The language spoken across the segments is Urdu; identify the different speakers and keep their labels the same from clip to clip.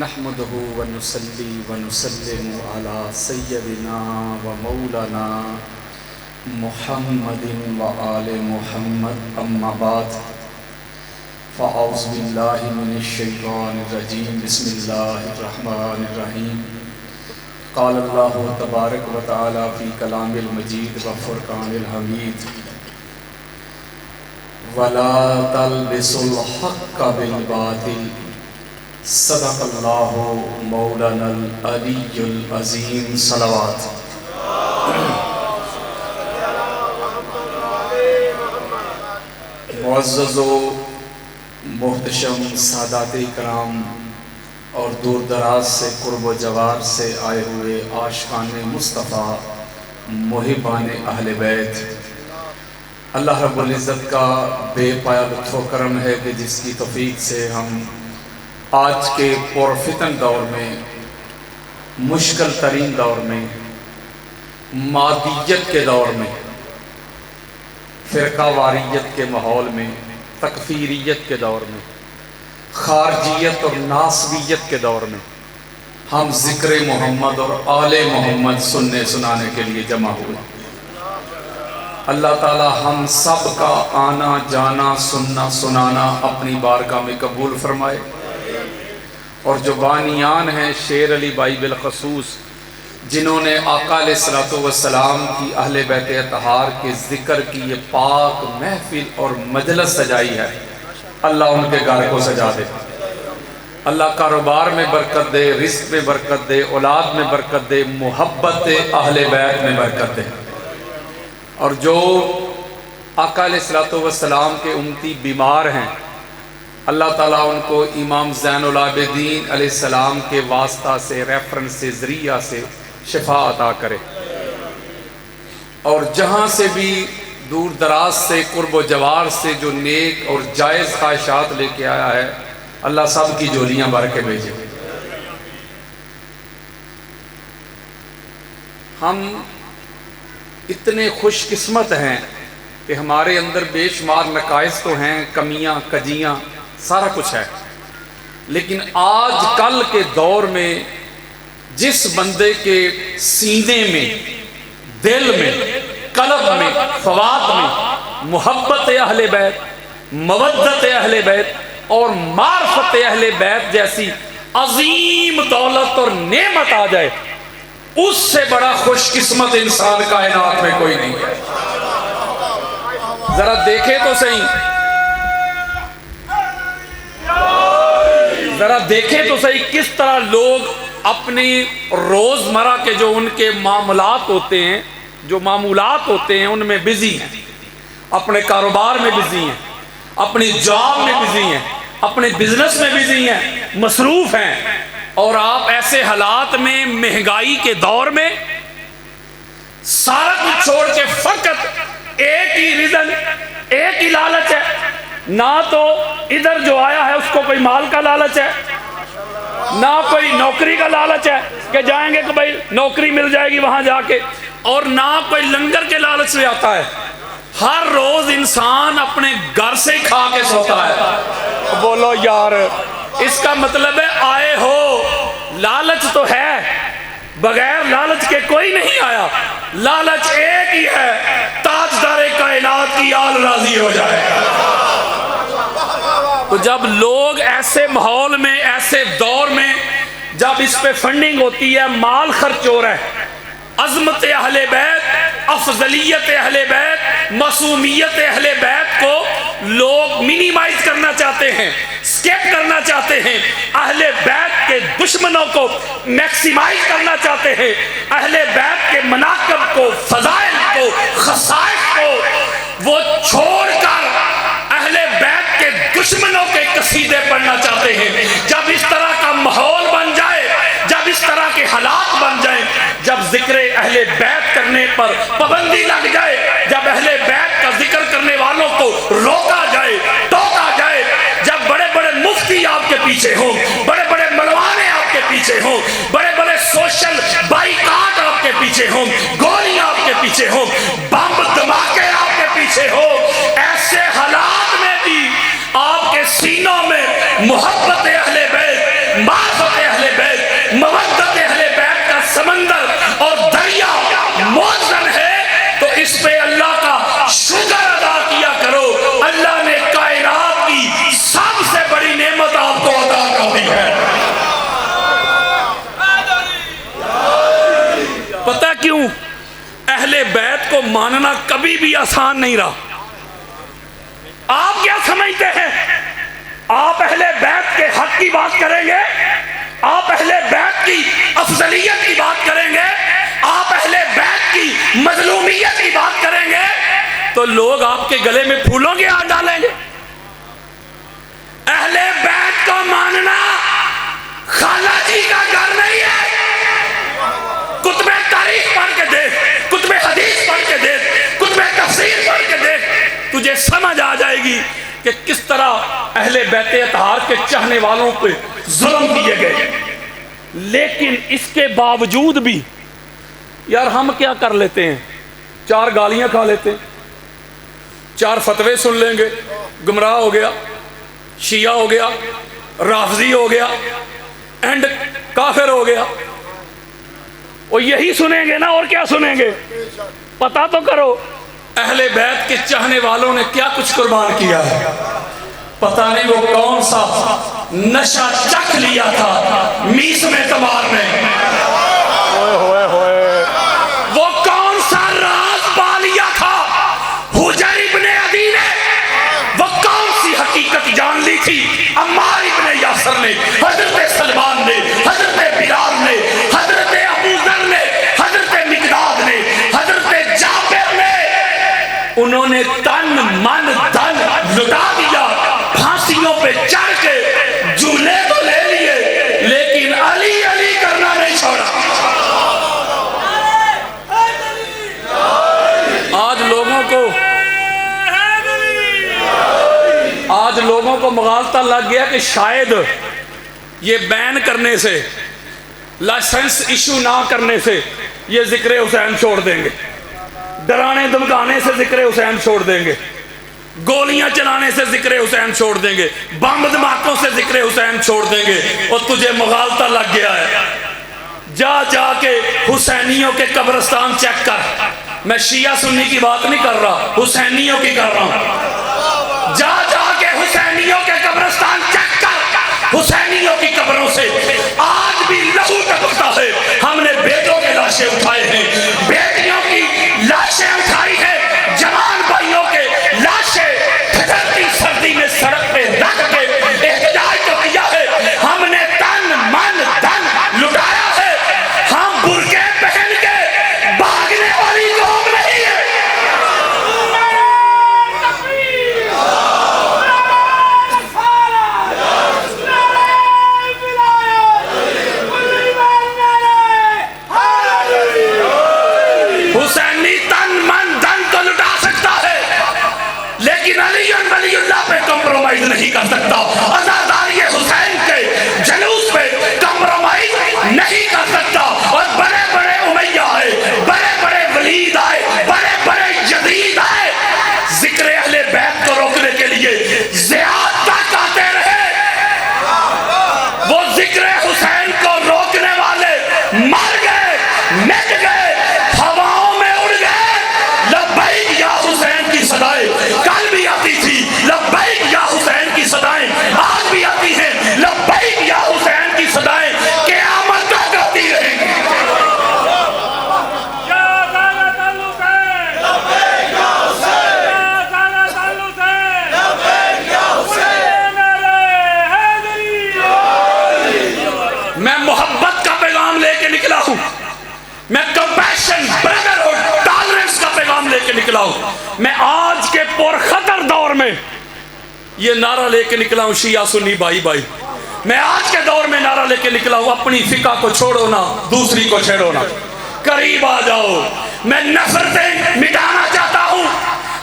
Speaker 1: نحمده ونصلي ونسلم على سيدنا ومولانا محمد وآل محمد أما بعد فأعوذ بالله من الشيطان الرجيم بسم الله الرحمن الرحيم قال الله تبارك وتعالى في كلام المجيد وفرقان الحميد ولا تلبسوا الحق بالباطل صدق اللہ مولانا العلی العظیم صلوات۔ معزز و محتشم سادات کرام اور دور دراز سے قرب و جوار سے آئے ہوئے عاشقان مصطفیٰ محبان اہل بیت، اللہ رب العزت کا بے پایا لطف و کرم ہے کہ جس کی توفیق سے ہم آج کے پرفتن دور میں، مشکل ترین دور میں، مادیت کے دور میں، فرقہ واریت کے ماحول میں، تکفیریت کے دور میں، خارجیت اور ناسبیت کے دور میں ہم ذکر محمد اور آل محمد سننے سنانے کے لیے جمع ہوئے۔ اللہ تعالی ہم سب کا آنا جانا سننا سنانا اپنی بارگاہ میں قبول فرمائے، اور جو بانیان ہیں شیر علی بھائی بالخصوص، جنہوں نے آقا علیہ الصلوۃ والسلام کی اہل بیت اطہار کے ذکر کی یہ پاک محفل اور مجلس سجائی ہے، اللہ ان کے گھر کو سجا دے، اللہ کاروبار میں برکت دے، رزق میں برکت دے، اولاد میں برکت دے، محبت اہل بیت میں برکت دے، اور جو آقا علیہ الصلوۃ والسلام کے امتی بیمار ہیں، اللہ تعالیٰ ان کو امام زین العابدین علیہ السلام کے واسطہ سے، ریفرنس سے، ذریعہ سے شفا عطا کرے، اور جہاں سے بھی دور دراز سے قرب و جوار سے جو نیک اور جائز خواہشات لے کے آیا ہے، اللہ سب کی جولیاں بھر کے بھیجے۔ ہم اتنے خوش قسمت ہیں کہ ہمارے اندر بے شمار نقائص تو ہیں، کمیاں کجیاں سارا کچھ ہے، لیکن آج کل کے دور میں جس بندے کے سینے میں، دل میں، قلب میں، فواد میں محبت اہل بیت، مودت اہل بیت اور معرفت اہل بیت جیسی عظیم دولت اور نعمت آ جائے، اس سے بڑا خوش قسمت انسان کائنات میں کوئی نہیں ہے۔ ذرا دیکھیں تو صحیح، ذرا دیکھیں تو صحیح کس طرح لوگ اپنی روزمرہ کے جو ان کے معاملات ہوتے ہیں، جو معمولات ہوتے ہیں، ان میں بزی ہیں، اپنے کاروبار میں بزی ہیں، اپنی جاب میں بزی ہیں، اپنے بزنس میں بزی ہیں، مصروف ہیں، اور آپ ایسے حالات میں مہنگائی کے دور میں سارا کچھ چھوڑ کے فقط ایک ہی ریزن، ایک ہی لالچ ہے، نہ تو ادھر جو آیا ہے اس کو کوئی مال کا لالچ ہے، نہ کوئی نوکری کا لالچ ہے کہ جائیں گے کہ بھائی نوکری مل جائے گی وہاں جا کے، اور نہ کوئی لنگر کے لالچ سے آتا ہے۔ ہر روز انسان اپنے گھر سے کھا کے سوتا ہے۔ بولو یار، اس کا مطلب ہے آئے ہو، لالچ تو ہے، بغیر لالچ کے کوئی نہیں آیا، لالچ ایک ہی ہے، تاجدار کائنات کی آل راضی ہو جائے۔ تو جب لوگ ایسے ماحول میں، ایسے دور میں، جب اس پہ فنڈنگ ہوتی ہے، مال خرچ ہو رہا ہے، عظمت اہل بیت، افضلیت اہل بیت، معصومیت اہل بیت کو لوگ منیمائز کرنا چاہتے ہیں، اسکیپ کرنا چاہتے ہیں، اہل بیت کے دشمنوں کو میکسیمائز کرنا چاہتے ہیں، اہل بیت کے مناقب کو، فضائل کو، خصائص کو وہ چھوڑ کر اہل بیت کے دشمنوں کے قصیدے پڑھنا چاہتے ہیں۔ جب اس طرح کا ماحول بن جائے، جب اس طرح کے حالات بن جائیں، جب ذکر اہل بیت کرنے پر پابندی لگ جائے، جب اہل بیت کا ذکر کرنے والوں کو روکا جائے، ٹوکا جائے، جب بڑے بڑے مفتی آپ کے پیچھے ہوں، بڑے بڑے ملوانے آپ کے پیچھے ہوں، بڑے بڑے سوشل بائیکاٹ آپ کے پیچھے ہوں، گولیاں آپ کے پیچھے ہوں، بم دھماکے آپ کے پیچھے ہوں، ایسے حالات میں بھی آپ کے سینوں میں محبت اہل بیت، معرفت مودت اہل بیت کا سمندر اور دریا موزن ہے تو اس پہ اللہ کا شکر ادا کیا کرو. اللہ نے کائنات کی سب سے بڑی نعمت آپ کو عطا کر دی ہے. پتہ کیوں؟ اہل بیت کو ماننا کبھی بھی آسان نہیں رہا. آپ کیا سمجھتے ہیں؟ آپ اہل بیت کے حق کی بات کریں گے، آپ اہل بیت کی افضلیت کی بات کریں گے، آپ اہل بیت کی مظلومیت کی بات کریں گے تو لوگ آپ کے گلے میں پھولوں کے ہاتھ ڈالیں گے. اہل بیت کو ماننا خالہ جی کا گھر نہیں ہے. کتب تاریخ پڑھ کے دیکھ، کتب حدیث پڑھ کے دیکھ، کتب تفسیر پڑھ کے دیکھ، تجھے سمجھ آ جائے گی کہ کس طرح اہل بیت اطہار کے چاہنے والوں پہ ظلم کیے گئے. لیکن اس کے باوجود بھی یار ہم کیا کر لیتے ہیں؟ 4 گالیاں کھا لیتے ہیں، 4 فتوے سن لیں گے، گمراہ ہو گیا، شیعہ ہو گیا، رافضی ہو گیا، اینڈ کافر ہو گیا. اور یہی سنیں گے نا، اور کیا سنیں گے؟ پتہ تو کرو اہل بیت کے چاہنے والوں نے کیا کچھ قربان کیا ہے. پتہ نہیں وہ کون سا نشہ چکھ لیا تھا میس میں تمار میں، وہ کون سا راز پا لیا تھا حجر ابن عدی نے، وہ کون سی حقیقت جان لی تھی عمار ابن یاسر نے، حضرت سلمان نے، حضرت بلال نے، حضرت ابو ذر نے، حضرت مقداد نے، حضرت جابر نے. انہوں نے تن من دھن لٹا دیا، پھانسیوں پہ چڑھ کے جھولے تو لے لیے، لیکن علی علی کرنا نہیں چھوڑا. آج لوگوں کو مغالطہ لگ گیا کہ شاید یہ بین کرنے سے، لائسنس ایشو نہ کرنے سے یہ ذکر حسین چھوڑ دیں گے، ڈرانے دھمکانے سے ذکر حسین چھوڑ دیں گے، گولیاں چلانے سے ذکر حسین چھوڑ دیں گے، بم دھماکوں سے ذکر حسین چھوڑ دیں گے. اور تجھے مغالطہ لگ گیا ہے. جا جا کے حسینیوں کے قبرستان چیک کر. میں شیعہ سنی کی بات نہیں کر رہا، حسینیوں کی کر رہا ہوں. جا جا کے حسینیوں کے قبرستان چیک کر. حسینیوں کی قبروں سے آج بھی لہو ٹپکتا ہے. ہم نے بیٹوں کے لاشیں اٹھائے ہیں، بیٹیوں کی لاشیں اٹھائی ہیں، جوان بھائیوں کے لاشیں ٹھٹرتی سردی میں سڑک پہ رکھ کے احتجاج تو کیا ہے. ہم نے تن من دھن لٹایا ہے. ہم برقعے پہن کے بھاگنے والی قوم نہیں ہے. حسینی تن من دھن تو لٹا سکتا ہے لیکن علی ولی اللہ پہ کمپرومائز نہیں کر سکتا. عزاداری حسین کے جلوس پہ کمپرومائز نہیں کر سکتا. اور بڑے بڑے امیہ آئے، بڑے بڑے ولید آئے، بڑے بڑے یزید آئے، ذکر اہل بیت کو روکنے کے لیے زیاد تک آتے رہے. وہ ذکر حسین کو روکنے والے مر گئے، مٹ گئے، ہواؤں میں اڑ گئے. لبیک یا حسین کی صدائیں کل بھی آتی تھی، لبیک یا حسین کی صدائیں آج بھی آتی ہیں، لبیک یا حسین کی صدائیں قیامت تک آتی رہیں گی. میں محبت کا پیغام لے کے نکلا ہوں، میں کمپیشن، برادرہڈ، ٹالرنس کا پیغام لے کے نکلا ہوں. میں آج کے پرخطر دور میں یہ نعرہ لے کے نکلا ہوں، شیعہ سنی بھائی بھائی. میں آج کے دور میں نعرہ لے کے نکلا ہوں، اپنی فقہ کو چھوڑو نا، دوسری کو چھیڑو نا، قریب آ جاؤ. میں نفرتیں مٹانا چاہتا ہوں،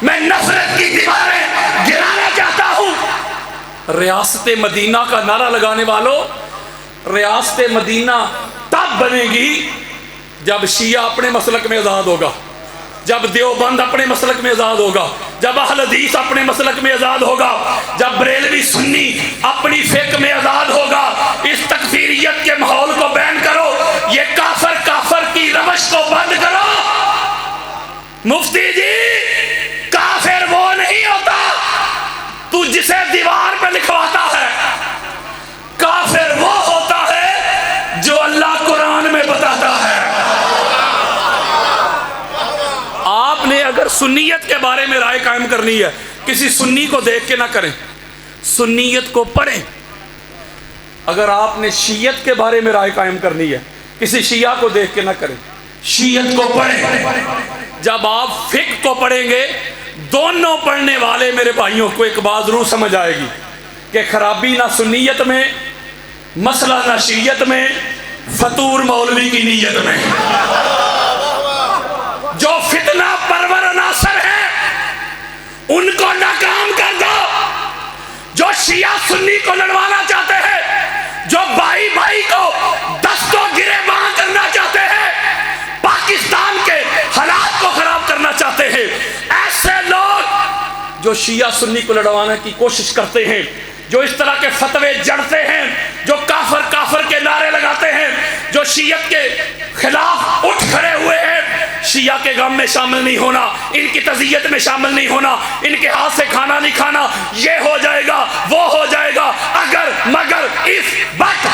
Speaker 1: میں نفرت کی دیواریں گرانا چاہتا ہوں. ریاست مدینہ کا نعرہ لگانے والوں، ریاست مدینہ تب بنے گی جب شیعہ اپنے مسلک میں آزاد ہوگا، جب دیوبند اپنے مسلک میں آزاد ہوگا، جب اہل حدیث اپنے مسلک میں آزاد ہوگا، جب بریلوی سنی اپنی فقہ میں آزاد ہوگا. اس تکفیریت کے ماحول کو بین مفتی جی کافر وہ نہیں ہوتا تو جسے دیوار پہ لکھواتا ہے، کافر وہ ہوتا ہے جو اللہ قرآن میں بتاتا ہے۔ آپ نے اگر سنیت کے بارے میں رائے قائم کرنی ہے، کسی سنی کو دیکھ کے نہ کریں، سنیت کو پڑھیں۔ اگر آپ نے شیعت کے بارے میں رائے قائم کرنی ہے، کسی شیعہ کو دیکھ کے نہ کریں، شیعت کو پڑھیں۔ جب آپ فقہ کو پڑھیں گے، دونوں پڑھنے والے میرے بھائیوں کو ایک بات ضرور سمجھ آئے گی کہ خرابی نہ سنیت میں، مسئلہ نہ شیعت میں، فطور مولوی کی نیت میں۔ جو فتنہ پرور عناصر ہیں ان کو ناکام کر دو، جو شیعہ سنی کو لڑوانا چاہتے ہیں، جو بھائی بھائی کو دستوں گریباں کرنا چاہتے ہیں، پاکستان کے حالات کو خراب کرنا چاہتے ہیں، ایسے لوگ جو شیعہ سنی کو لڑوانے کی کوشش کرتے ہیں، جو اس طرح کے فتوے جڑتے ہیں، جو کافر کافر کے نعرے لگاتے ہیں، جو شیعت کے خلاف اٹھ کھڑے ہوئے ہیں، شیعہ کے غم میں شامل نہیں ہونا، ان کی تزیت میں شامل نہیں ہونا، ان کے ہاتھ سے کھانا نہیں کھانا، یہ ہو جائے گا وہ ہو جائے گا، اگر مگر اس وقت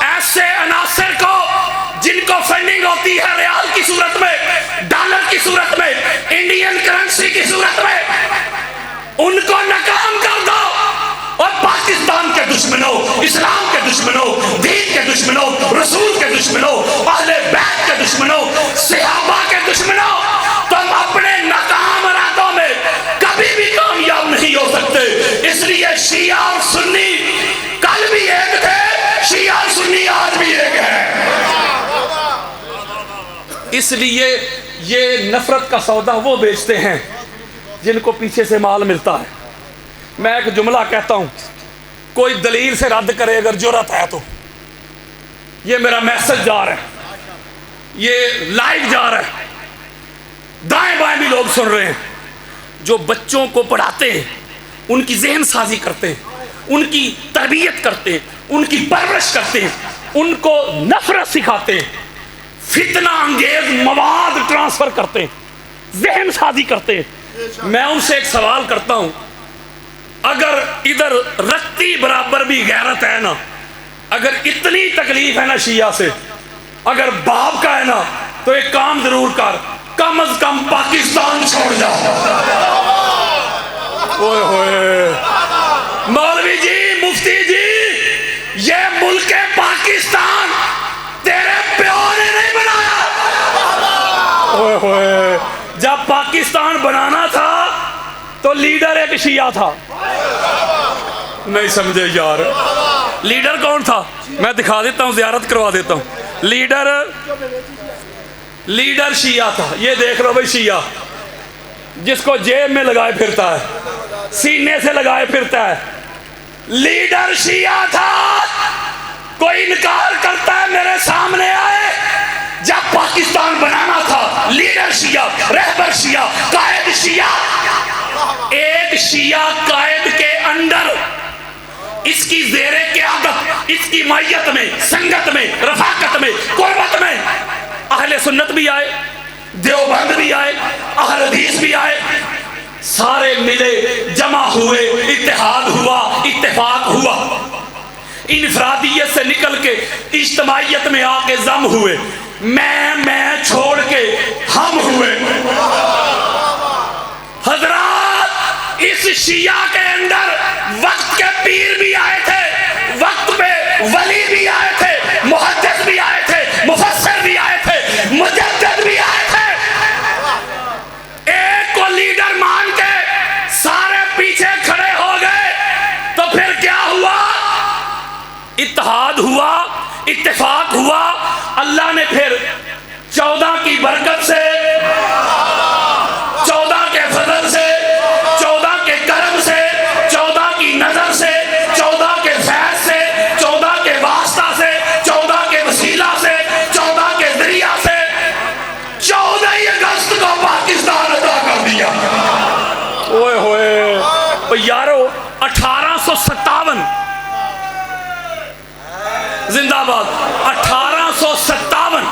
Speaker 1: ایسے عناصر کو جن کو فنڈنگ ہوتی ہے ریال کی صورت میں، ڈالر کی صورت میں، انڈین کرنسی کی صورت میں، ان کو ناکام کر دو۔ اور پاکستان کے دشمنوں، اسلام کے دشمنوں، دین کے دشمنوں، رسول کے دشمنوں، اہل بیت کے دشمنوں، صحابہ کے دشمنوں، تم اپنے ناکام ارادوں میں کبھی بھی کامیاب نہیں ہو سکتے۔ اس لیے شیعہ اور سنی کل بھی ایک تھے، شیعہ اور سنی آج بھی ایک ہے۔ اس لیے یہ نفرت کا سودا وہ بیچتے ہیں جن کو پیچھے سے مال ملتا ہے۔ میں ایک جملہ کہتا ہوں، کوئی دلیل سے رد کرے اگر جرأت ہے تو۔ یہ میرا میسج جا رہا ہے، یہ لائیو جا رہا ہے، دائیں بائیں بھی لوگ سن رہے ہیں۔ جو بچوں کو پڑھاتے ہیں، ان کی ذہن سازی کرتے ہیں، ان کی تربیت کرتے ہیں، ان کی پرورش کرتے ہیں، ان کو نفرت سکھاتے ہیں، فتنہ انگیز مواد ٹرانسفر کرتے ہیں، ذہن سازی کرتے ہیں، میں ان سے ایک سوال کرتا ہوں، اگر ادھر رتی برابر بھی غیرت ہے نا، اگر اتنی تکلیف ہے نا شیعہ سے، اگر باپ کا ہے نا، تو ایک کام ضرور کر، کم از کم پاکستان چھوڑ جا۔ اوئے ہوئے مولوی جی، مفتی جی، یہ ملک پاکستان تیرے پیو نے نہیں بنایا۔ اوئے ہوئے جب پاکستان بنانا تھا تو لیڈر ایک شیعہ تھا۔ نہیں سمجھے یار، لیڈر کون تھا؟ میں دکھا دیتا ہوں، زیارت کروا دیتا ہوں۔ لیڈر شیعہ تھا۔ یہ دیکھ لو بھائی، شیعہ جس کو جیب میں لگائے پھرتا ہے، سینے سے لگائے پھرتا ہے، لیڈر شیعہ تھا۔ کوئی انکار کرتا ہے میرے سامنے آئے۔ جب پاکستان بنانا تھا، لیڈر شیعہ، رہبر شیعہ، قائد شیعہ، ایک شیعہ قائد کے انڈر، اس کی زیر قیادت، اس کی معیت میں، سنگت میں، رفاقت میں، قربت میں اہل سنت بھی آئے، دیوبند بھی آئے، اہل حدیث بھی آئے، سارے ملے، جمع ہوئے، اتحاد ہوا، اتفاق ہوا، انفرادیت سے نکل کے اجتماعیت میں آ کے ضم ہوئے، میں چھوڑ کے ہم ہوئے۔ حضرات، اس شیعہ کے اندر وقت کے پیر بھی آئے تھے، وقت پہ ولی بھی آئے تھے، محدث بھی آئے تھے، مفسر بھی آئے تھے، مجدد بھی آئے تھے۔ ایک کو لیڈر مان کے سارے پیچھے کھڑے ہو گئے تو پھر کیا ہوا؟ اتحاد ہوا، اتفاق ہوا۔ اللہ نے پھر 14 کی برکت سے، 14 کے فضل سے، 14 کے کرم سے، 14 کی نظر سے، 14 کے فیض سے، 14 کے واسطہ سے، 14 کے وسیلہ سے، 14 کے ذریعہ سے 14 اگست کو پاکستان عطا کر دیا۔ اوئے ہوئے یارو، 1857 زندہ باد، 1857،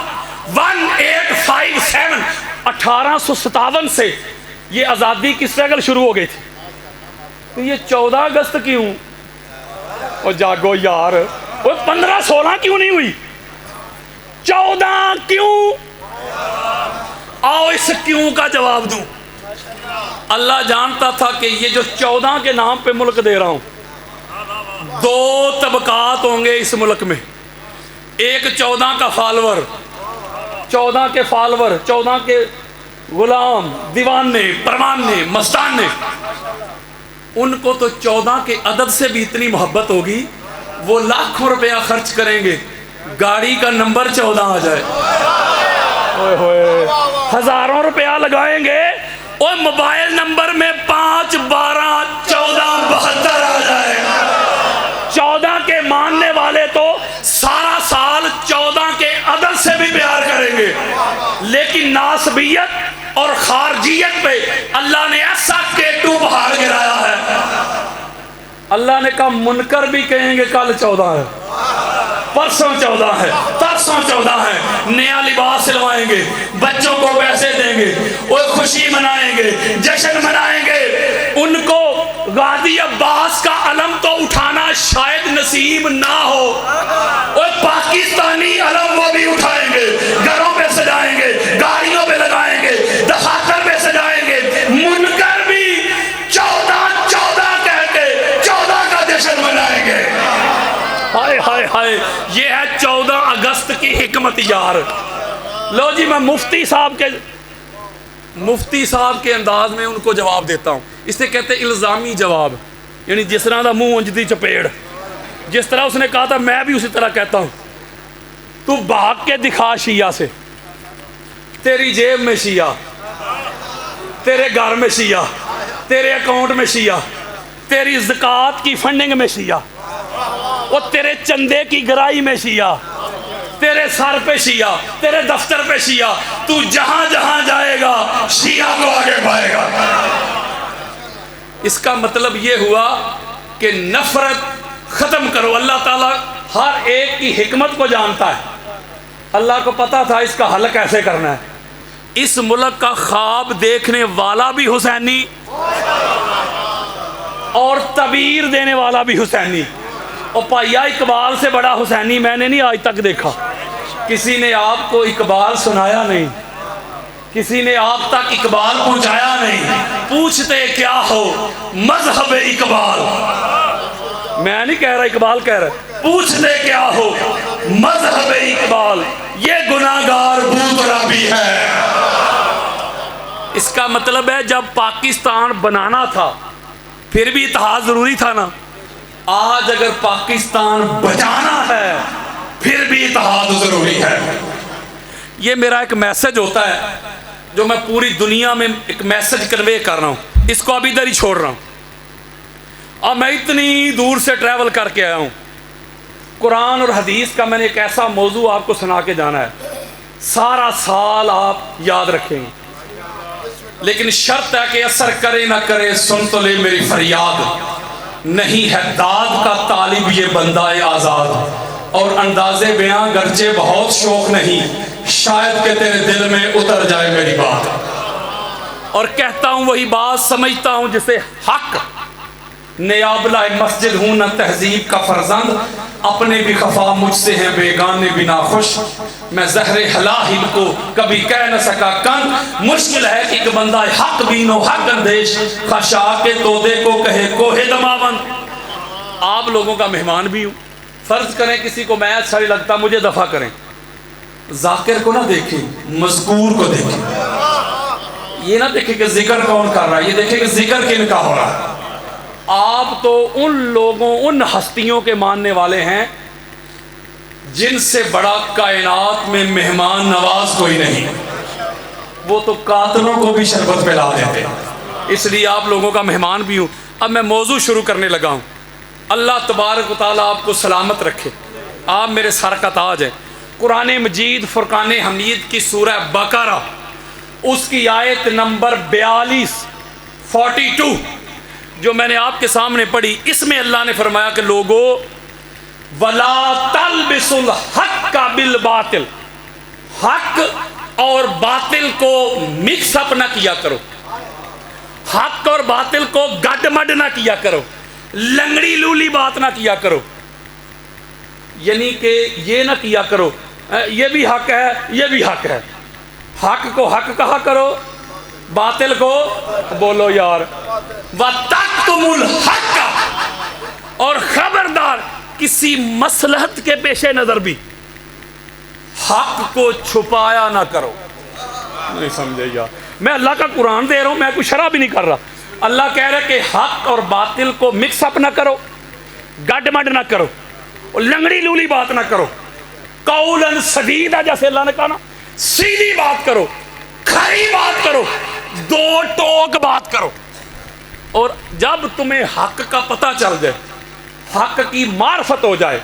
Speaker 1: 1857 سے یہ آزادی کی سٹرگل شروع ہو گئی تھی، تو یہ 14 اگست کیوں؟ اور جاگو یار، وہ 15-16 کیوں نہیں ہوئی؟ 14 کیوں؟ آؤ اس کیوں کا جواب دوں۔ اللہ جانتا تھا کہ یہ جو 14 کے نام پہ ملک دے رہا ہوں، 2 طبقات ہوں گے اس ملک میں، ایک 14 کا فالور، 14 کے فالور، 14 کے غلام، دیوانے، پروانے، مستانے، ان کو تو 14 کے عدد سے بھی اتنی محبت ہوگی وہ لاکھوں روپیہ خرچ کریں گے گاڑی کا نمبر 14 آ جائے، ہزاروں روپیہ لگائیں گے اور موبائل نمبر میں 5 12 14 72 آ جائے۔ 14 کے ماننے والے تو سارا سال 14 کے عدد سے بھی پیار کریں گے، لیکن ناسبیت اور خارجیت پہ اللہ نے ایسا کیٹو پہاڑ گرایا ہے، اللہ نے کہا منکر بھی کہیں گے کل 14 ہے، پرسوں 14 ہے، ترسوں 14 ہے، نیا لباس سلوائیں گے، بچوں کو پیسے دیں گے، وہ خوشی منائیں گے، جشن منائیں گے۔ ان کو غازی عباس کا علم تو اٹھانا شاید نصیب نہ ہو، اور پاکستانی علم وہ بھی اٹھائیں گے، گھروں پہ سجائیں گے، گاڑیوں پہ لگائیں گے، دفاتر پہ سجائیں گے، منکر بھی 14 14 کہہ کے 14 کا جشن منائیں گے۔ ہائے ہائے ہائے، یہ ہے 14 اگست کی حکمت یار۔ لو جی، میں مفتی صاحب کے انداز میں ان کو جواب دیتا ہوں، اسے کہتے ہیں الزامی جواب، یعنی جس طرح دا منہ انجدی چپیڑ، جس طرح اس نے کہا تھا میں بھی اسی طرح کہتا ہوں۔ تو بھاگ کے دکھا شیعہ سے، تیری جیب میں شیعہ، تیرے گھر میں شیعہ، تیرے اکاؤنٹ میں شیعہ، تیری زکوٰۃ کی فنڈنگ میں شیعہ، وہ تیرے چندے کی گرائی میں شیعہ، تیرے سر پہ شیعہ، تیرے دفتر پہ شیعہ، تو جہاں جہاں جائے گا شیعہ کو آگے پائے گا۔ اس کا مطلب یہ ہوا کہ نفرت ختم کرو۔ اللہ تعالیٰ ہر ایک کی حکمت کو جانتا ہے، اللہ کو پتا تھا اس کا حل کیسے کرنا ہے۔ اس ملک کا خواب دیکھنے والا بھی حسینی اور تعبیر دینے والا بھی حسینی، اور پائیا اقبال سے بڑا حسینی میں نے نہیں آج تک دیکھا۔ کسی نے آپ کو اقبال سنایا نہیں، کسی نے آپ تک اقبال پہنچایا نہیں۔ پوچھتے کیا ہو مذہب اقبال، میں نہیں کہہ رہا، اقبال کہہ رہا، پوچھتے کیا ہو مذہب اقبال، یہ گناہگار بوترا بھی ہے۔ اس کا مطلب ہے جب پاکستان بنانا تھا پھر بھی اتحاد ضروری تھا نا، آج اگر پاکستان بچانا ہے پھر بھی اتحاد ضروری ہے۔ یہ میرا ایک میسج ہوتا ہے جو میں پوری دنیا میں ایک میسج کنوے کر رہا ہوں، اس کو اب ادھر ہی چھوڑ رہا ہوں۔ اب میں اتنی دور سے ٹریول کر کے آیا ہوں، قرآن اور حدیث کا میں نے ایک ایسا موضوع آپ کو سنا کے جانا ہے، سارا سال آپ یاد رکھیں گے، لیکن شرط ہے کہ اثر کرے نہ کرے سن تو لے میری فریاد، نہیں ہے داد کا طالب یہ بندہ آزاد، اور انداز بیاں گرچہ بہت شوق نہیں، شاید کہ تیرے دل میں اتر جائے میری بات، اور کہتا ہوں وہی بات، سمجھتا ہوں جسے حق، نیابلہ مسجد ہوں نہ تہذیب کا فرزند، اپنے بھی خفا مجھ سے ہیں بیگانے بھی ناخوش، میں زہر حلاہل کو کبھی کہہ نہ سکا کند، مشکل ہے کہ ایک بندہ حق بینو حق اندیش، خشا کے تودے کو کہے کوہ دماوند۔ آپ لوگوں کا مہمان بھی ہوں، فرض کریں کسی کو میں اچھا نہیں لگتا، مجھے دفع کریں، ذاکر کو نہ دیکھیں مذکور کو دیکھیں، یہ نہ دیکھیں کہ ذکر کون کر رہا ہے، یہ دیکھیں کہ ذکر کن کا ہو رہا ہے۔ آپ تو ان لوگوں، ان ہستیوں کے ماننے والے ہیں جن سے بڑا کائنات میں مہمان نواز کوئی نہیں، وہ تو قاتلوں کو بھی شربت پلا دیتے، اس لیے آپ لوگوں کا مہمان بھی ہوں۔ اب میں موضوع شروع کرنے لگا ہوں۔ اللہ تبارک و تعالیٰ آپ کو سلامت رکھے، آپ میرے سر کا تاج ہیں۔ قرآن مجید فرقان حمید کی سورہ بقرہ اس کی آیت نمبر 42 جو میں نے آپ کے سامنے پڑھی، اس میں اللہ نے فرمایا کہ لوگو وَلَا تَلْبِسُ الْحَقَّ بِالْبَاطِلِ، حق اور باطل کو مکس اپ نہ کیا کرو، حق اور باطل کو گڈ مڈ نہ کیا کرو، لنگڑی لولی بات نہ کیا کرو، یعنی کہ یہ نہ کیا کرو یہ بھی حق ہے یہ بھی حق ہے، حق کو حق کہا کرو، باطل کو بولو یار وَتَكْتُمُ الْحَقَّ، اور خبردار کسی مصلحت کے پیش نظر بھی حق کو چھپایا نہ کرو۔ نہیں سمجھے یار، میں اللہ کا قرآن دے رہا ہوں، میں کوئی شرح بھی نہیں کر رہا۔ اللہ کہہ رہا ہے کہ حق اور باطل کو مکس اپ نہ کرو، گڈ مڈ نہ کرو، اور لنگڑی لولی بات نہ کرو، قولاً سدیدا، جیسے اللہ نے کہا نا، سیدھی بات کرو، کھری بات کرو، دو ٹوک بات کرو۔ اور جب تمہیں حق کا پتہ چل جائے، حق کی معرفت ہو جائے،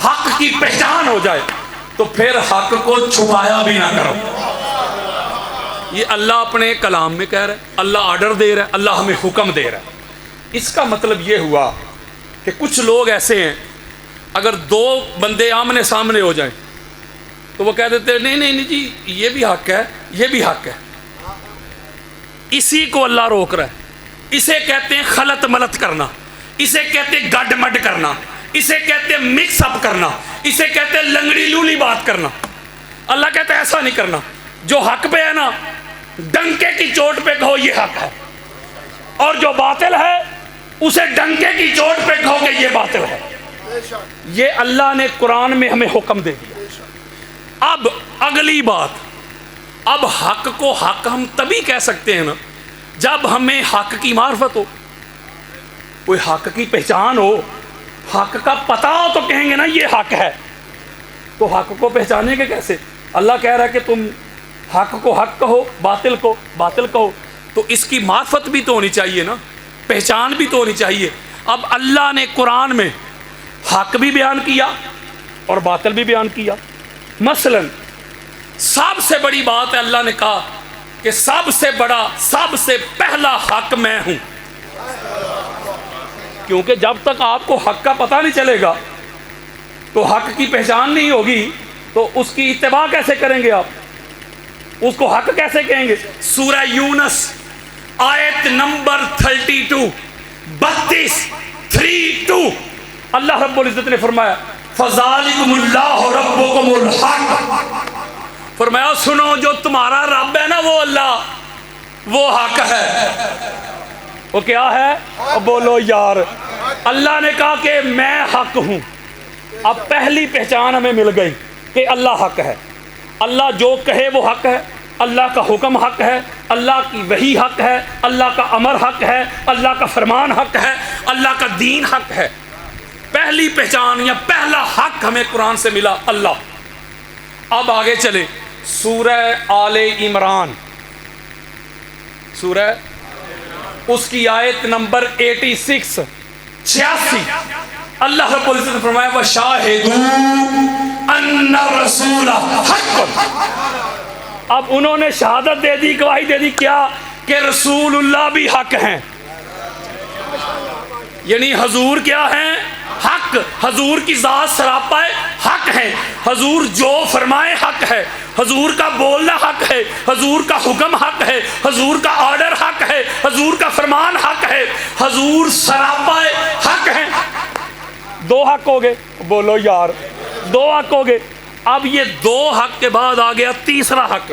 Speaker 1: حق کی پہچان ہو جائے، تو پھر حق کو چھپایا بھی نہ کرو۔ یہ اللہ اپنے کلام میں کہہ رہا ہے، اللہ آرڈر دے رہا ہے، اللہ ہمیں حکم دے رہا ہے۔ اس کا مطلب یہ ہوا کہ کچھ لوگ ایسے ہیں، اگر دو بندے آمنے سامنے ہو جائیں تو وہ کہہ دیتے ہیں نہیں نہیں نہیں جی یہ بھی حق ہے یہ بھی حق ہے۔ اسی کو اللہ روک رہا ہے۔ اسے کہتے ہیں خلط ملط کرنا، اسے کہتے ہیں گڈ مڈ کرنا، اسے کہتے ہیں مکس اپ کرنا، اسے کہتے ہیں لنگڑی لولی بات کرنا۔ اللہ کہتا ہے ایسا نہیں کرنا، جو حق پہ ہے نا ڈنکے کی چوٹ پہ کہو یہ حق ہے، اور جو باطل ہے اسے ڈنکے کی چوٹ پہ کہو کہ یہ باطل ہے۔ یہ اللہ نے قرآن میں ہمیں حکم دے دیا۔ اب اگلی بات، اب حق کو حق ہم تبھی کہہ سکتے ہیں نا جب ہمیں حق کی معرفت ہو، کوئی حق کی پہچان ہو، حق کا پتہ ہو تو کہیں گے نا یہ حق ہے۔ تو حق کو پہچانیں گے کیسے؟ اللہ کہہ رہا ہے کہ تم حق کو حق کہو، باطل کو باطل کہو، تو اس کی معرفت بھی تو ہونی چاہیے نا، پہچان بھی تو ہونی چاہیے۔ اب اللہ نے قرآن میں حق بھی بیان کیا اور باطل بھی بیان کیا۔ مثلا سب سے بڑی بات ہے، اللہ نے کہا کہ سب سے بڑا سب سے پہلا حق میں ہوں، کیونکہ جب تک آپ کو حق کا پتہ نہیں چلے گا تو حق کی پہچان نہیں ہوگی، تو اس کی اتباع کیسے کریں گے آپ، اس کو حق کیسے کہیں گے؟ سورہ یونس آیت نمبر 32 اللہ رب العزت نے فرمایا فَذَلِكُمُ اللَّهُ رَبُّكُمُ الْحَقُّ، فرمایا سنو جو تمہارا رب ہے نا وہ اللہ، وہ حق ہے۔ وہ کیا ہے؟ بولو یار، اللہ نے کہا کہ میں حق ہوں۔ اب پہلی پہچان ہمیں مل گئی کہ اللہ حق ہے، اللہ جو کہے وہ حق ہے، اللہ کا حکم حق ہے، اللہ کی وحی حق ہے، اللہ کا امر حق ہے، اللہ کا فرمان حق ہے، اللہ کا دین حق ہے۔ پہلی پہچان یا پہلا حق ہمیں قرآن سے ملا، اللہ۔ اب آگے چلیں، سورہ آل عمران، سورہ اس کی آیت نمبر 86 اللہ رب العزت نے فرمایا وَشَاهِدُوا أَنَّ الرَّسُولَ حَقٌّ، اب انہوں نے شہادت دے دی، گواہی دے دی کیا؟ کہ رسول اللہ بھی حق ہیں، یعنی حضور کیا ہیں؟ حق۔ حضور کی ذات سراپا حق ہے، حضور جو فرمائے حق ہے، حضور کا بولنا حق ہے، حضور کا حکم حق ہے، حضور کا آرڈر حق ہے، حضور کا فرمان حق ہے، حضور سراپا حق ہے۔ دو حق ہو گئے، بولو یار، دو حق ہو گئے۔ اب یہ دو حق کے بعد آ گیا تیسرا حق،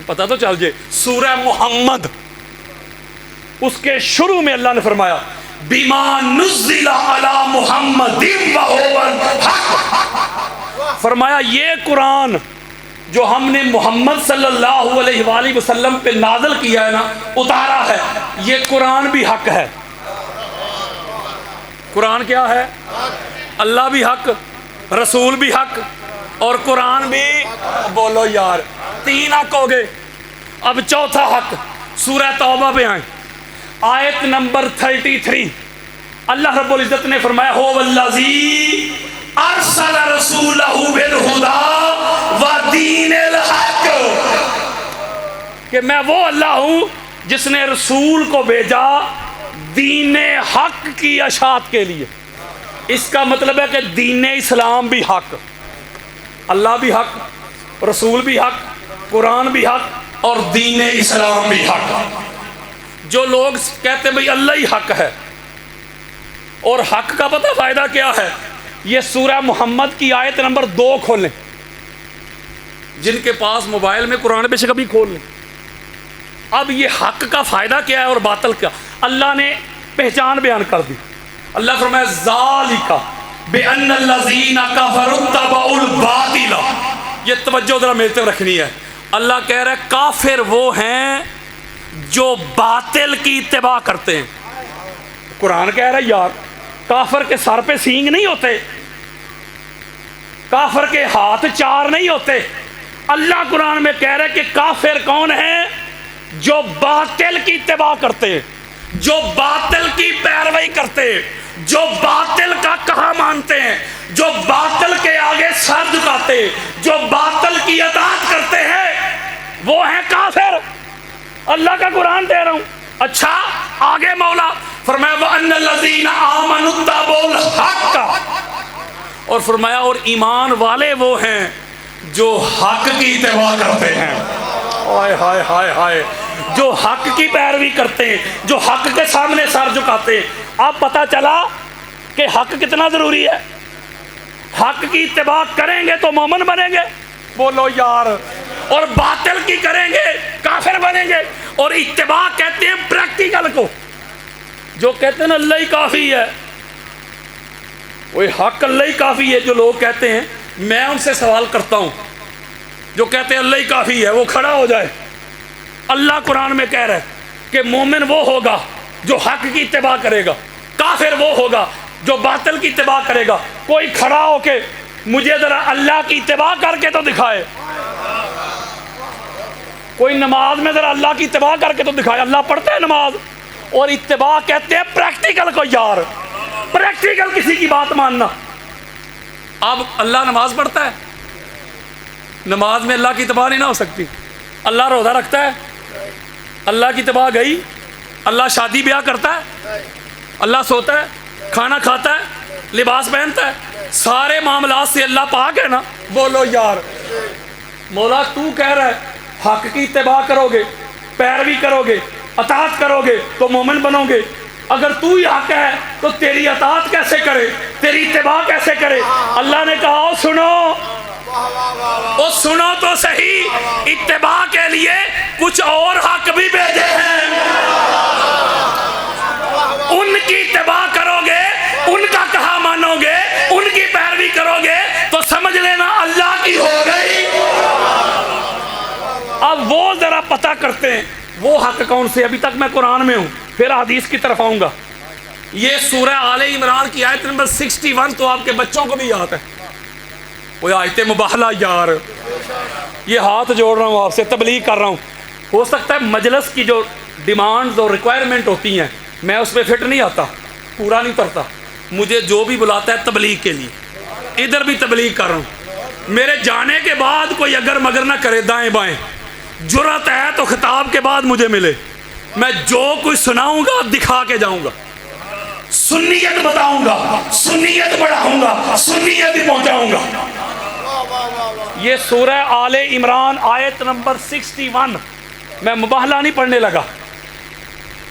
Speaker 1: پتہ تو چل جائے۔ سورہ محمد اس کے شروع میں اللہ نے فرمایا بِمَا نُزِّلَ عَلَى مُحَمَّدٍ وَهُوَ الْحَقُّ، فرمایا یہ قرآن جو ہم نے محمد صلی اللہ علیہ وآلہ وسلم پہ نازل کیا ہے نا، اتارا ہے، یہ قرآن بھی حق ہے۔ قرآن کیا ہے؟ اللہ بھی حق، رسول بھی حق، اور قرآن بھی، بولو یار، تین حق ہو گئے۔ اب چوتھا حق، سورہ توبہ پہ آئیں، آیت نمبر 33 اللہ رب العزت نے فرمایا هو الذی ارسل رسولہ بالہدی ودین الحق، کہ میں وہ اللہ ہوں جس نے رسول کو بھیجا دین حق کی اشاعت کے لیے۔ اس کا مطلب ہے کہ دین اسلام بھی حق، اللہ بھی حق، رسول بھی حق، قرآن بھی حق اور دین اسلام بھی حق. جو لوگ کہتے ہیں بھئی اللہ ہی حق ہے، اور حق کا پتہ فائدہ کیا ہے؟ یہ سورہ محمد کی آیت نمبر 2 کھولیں، جن کے پاس موبائل میں قرآن پہ سے کبھی کھول لیں. اب یہ حق کا فائدہ کیا ہے اور باطل کیا؟ اللہ نے پہچان بیان کر دی. اللہ فرمایا ذالک بأن الذین کفروا اتبعوا الباطل. یہ توجہ ذرا میرے طرف رکھنی ہے. اللہ کہہ رہا ہے کافر وہ ہیں جو باطل کی اتباع کرتے ہیں. قرآن کہہ رہا ہے یار کافر کے سر پہ سینگ نہیں ہوتے، کافر کے ہاتھ 4 نہیں ہوتے. اللہ قرآن میں کہہ رہا ہے کہ کافر کون ہیں؟ جو باطل کی اتباع کرتے ہیں، جو باطل کی پیروی کرتے ہیں، جو باطل کا کہا مانتے ہیں، جو باطل کے آگے سر جھکاتے ہیں، جو باطل کی اطاعت کرتے ہیں، وہ ہیں کافر. اللہ کا قرآن دے رہا ہوں. اچھا آگے مولا فرمایا وَأَنَّ الَّذِينَ آمَنُوا اتَّبَعُوا الْحَقَّ، اور فرمایا اور ایمان والے وہ ہیں جو حق کی اتباع کرتے ہیں. ہائے ہائے ہائے ہائے، جو حق کی پیروی کرتے ہیں، جو حق کے سامنے سر جھکاتے ہیں. اب پتہ چلا کہ حق کتنا ضروری ہے. حق کی اتباع کریں گے تو مومن بنیں گے، بولو یار، اور باطل کی کریں گے کافر بنیں گے. اور اتباع کہتے ہیں پریکٹیکل کو. جو کہتے ہیں نا اللہ ہی کافی ہے، وہی حق اللہ ہی کافی ہے. جو لوگ کہتے ہیں، میں ان سے سوال کرتا ہوں، جو کہتے ہیں اللہ ہی کافی ہے وہ کھڑا ہو جائے. اللہ قرآن میں کہہ رہا ہے کہ مومن وہ ہوگا جو حق کی اتباع کرے گا، کافر وہ ہوگا جو باطل کی اتباع کرے گا. کوئی کھڑا ہو کے مجھے ذرا اللہ کی اتباع کر کے تو دکھائے. کوئی نماز میں ذرا اللہ کی اتباع کر کے تو دکھائے. اللہ پڑھتا ہے نماز، اور اتباع کہتے ہیں پریکٹیکل کو. یار پریکٹیکل کسی کی بات ماننا. اب اللہ نماز پڑھتا ہے، نماز میں اللہ کی اتباع نہیں نہ ہو سکتی. اللہ روزہ رکھتا ہے، اللہ کی اتباع گئی. اللہ شادی بیاہ کرتا ہے، اللہ سوتا ہے، کھانا کھاتا ہے، لباس پہنتا ہے، سارے معاملات سے اللہ پاک ہے نا. بولو یار، مولا تو کہہ رہا ہے حق کی اتباع کرو گے، پیروی کرو گے، اطاعت کرو گے تو مومن بنو گے. اگر تو ہی حق ہے تو تیری اطاعت کیسے کرے، تیری اتباع کیسے کرے؟ اللہ نے کہا او سنو، او سنو تو صحیح، اتباع کے لیے کچھ اور حق بھی بھیجے ہیں. ان کی اتباع کرو گے، ان کا کہا مانو گے، ان کی پیروی کرو گے تو سمجھ لینا اللہ کی ہو گئی. اب وہ ذرا پتہ کرتے ہیں وہ حق کون سے. ابھی تک میں قرآن میں ہوں، پھر حدیث کی طرف آؤں گا. یہ سورہ آل عمران کی آیت نمبر 61 تو آپ کے بچوں کو بھی یاد ہے. وہ آیت مباہلہ. یار یہ ہاتھ جوڑ رہا ہوں آپ سے، تبلیغ کر رہا ہوں. ہو سکتا ہے مجلس کی جو ڈیمانڈز اور ریکوائرمنٹ ہوتی ہیں میں اس پہ فٹ نہیں آتا، پورا نہیں کرتا. مجھے جو بھی بلاتا ہے تبلیغ کے لیے، ادھر بھی تبلیغ کر رہا ہوں. میرے جانے کے بعد کوئی اگر مگر نہ کرے دائیں بائیں. جرأت ہے تو خطاب کے بعد مجھے ملے، میں جو کچھ سناؤں گا دکھا کے جاؤں گا. سنیت بتاؤں گا، سنیت بڑھاؤں گا، سنیت ہی پہنچاؤں گا. یہ سورہ آل عمران آیت نمبر 61. میں مباہلہ نہیں پڑھنے لگا.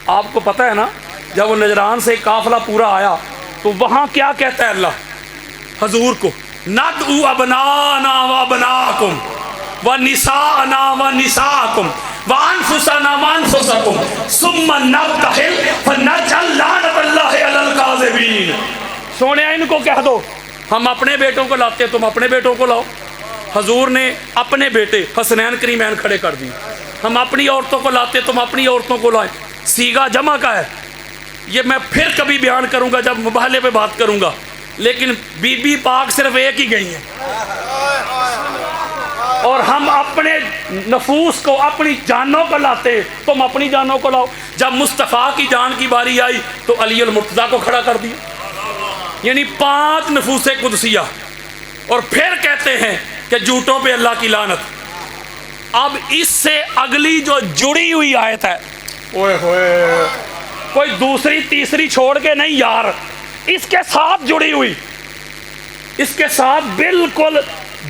Speaker 1: آپ کو پتہ ہے نا جب وہ نجران سے قافلہ پورا آیا تو وہاں کیا کہتا ہے اللہ حضور کو؟ ندعو ابنانا و ابناکم ونساءنا ونساءکم وانفسنا وانفسکم ثم نبتہل فنجعل لعنت اللہ علی الکاذبین. سونے ان کو کہہ دو ہم اپنے بیٹوں کو لاتے تم اپنے بیٹوں کو لاؤ. حضور نے اپنے بیٹے حسنین کریمین کھڑے کر دی. ہم اپنی عورتوں کو لاتے تم اپنی عورتوں کو لائیں. سیگا جمع کا ہے. یہ میں پھر کبھی بیان کروں گا جب مباہلے پہ بات کروں گا. لیکن بی بی پاک صرف ایک ہی گئی ہیں، اور ہم اپنے نفوس کو اپنی جانوں کو لاتے، تم اپنی جانوں کو لاؤ. جب مصطفیٰ کی جان کی باری آئی تو علی المرتضیٰ کو کھڑا کر دیا. یعنی 5 نفوس قدسیہ. اور پھر کہتے ہیں کہ جھوٹوں پہ اللہ کی لعنت. اب اس سے اگلی جو جڑی ہوئی آیت ہے، اوئے ہوئے، کوئی دوسری تیسری چھوڑ کے نہیں یار، اس کے ساتھ جڑی ہوئی، اس کے ساتھ بالکل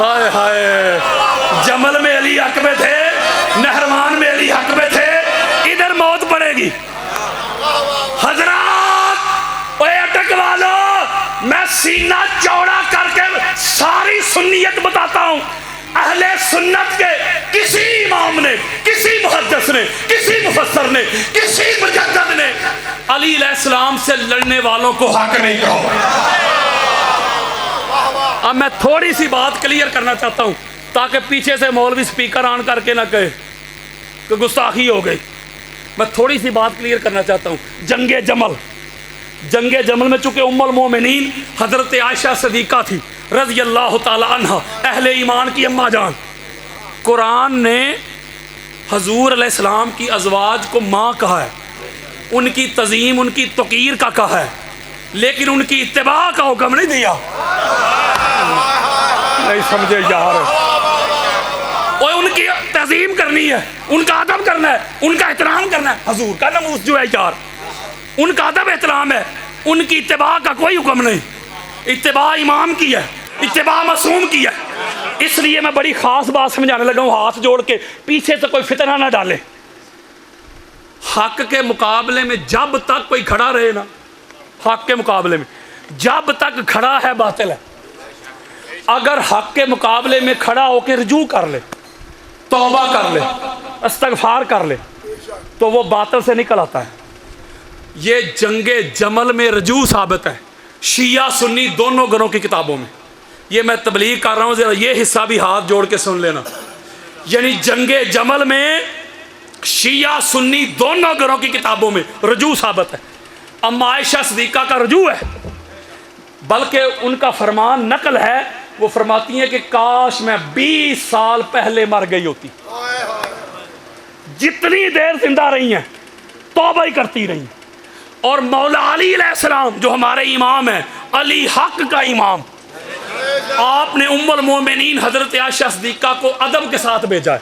Speaker 1: ہائے ہائے، جمل میں علی حق میں تھے، نہروان میں علی حق میں تھے، ادھر موت پڑے گی۔ حضرات اے اٹک والو، میں سینہ چوڑا کر کے ساری سنیت بتاتا ہوں، اہل سنت کے کسی امام نے، کسی محدث نے، کسی مفسر نے، کسی مجدد نے علی علیہ السلام سے لڑنے والوں کو حق نہیں کہا۔ اب میں تھوڑی سی بات کلیئر کرنا چاہتا ہوں تاکہ پیچھے سے مولوی سپیکر آن کر کے نہ کہے کہ گستاخی ہو گئی۔ میں تھوڑی سی بات کلیئر کرنا چاہتا ہوں۔ جنگ جمل میں چونکہ ام المومنین حضرت عائشہ صدیقہ تھی رضی اللہ تعالی عنہ، اہل ایمان کی اماں جان، قرآن نے حضور علیہ السلام کی ازواج کو ماں کہا ہے، ان کی تعظیم، ان کی توقیر کا کہا ہے، لیکن ان کی اتباع کا حکم نہیں دیا۔ نہیں سمجھے یار، اور ان کی تعظیم کرنی ہے، ان کا ادب کرنا ہے، ان کا احترام کرنا ہے۔ حضور کا ناموس جو ہے یار، ان کا ادب احترام ہے، ان کی اتباع کا کوئی حکم نہیں۔ اتباع امام کی ہے، اتباع معصوم کی ہے۔ اس لیے میں بڑی خاص بات سمجھانے لگا ہوں، ہاتھ جوڑ کے پیچھے سے کوئی فتنہ نہ ڈالے۔ حق کے مقابلے میں جب تک کوئی کھڑا رہے نا، حق کے مقابلے میں جب تک کھڑا ہے باطل ہے۔ اگر حق کے مقابلے میں کھڑا ہو کے رجوع کر لے، توبہ کر لے، استغفار کر لے، تو وہ باطل سے نکل آتا ہے۔ یہ جنگ جمل میں رجوع ثابت ہے، شیعہ سنی دونوں گروہوں کی کتابوں میں۔ یہ میں تبلیغ کر رہا ہوں، ذرا یہ حصہ بھی ہاتھ جوڑ کے سن لینا۔ یعنی جنگ جمل میں شیعہ سنی دونوں گروہوں کی کتابوں میں رجوع ثابت ہے۔ اما عائشہ صدیقہ کا رجوع ہے، بلکہ ان کا فرمان نقل ہے، وہ فرماتی ہیں کہ کاش میں 20 سال پہلے مر گئی ہوتی، جتنی دیر زندہ رہی ہیں توبہ ہی کرتی رہی ہیں۔ اور مولا علی علیہ السلام جو ہمارے امام ہیں، علی حق کا امام، آپ نے ام المومنین حضرت عائشہ صدیقہ کو ادب کے ساتھ بھیجا ہے،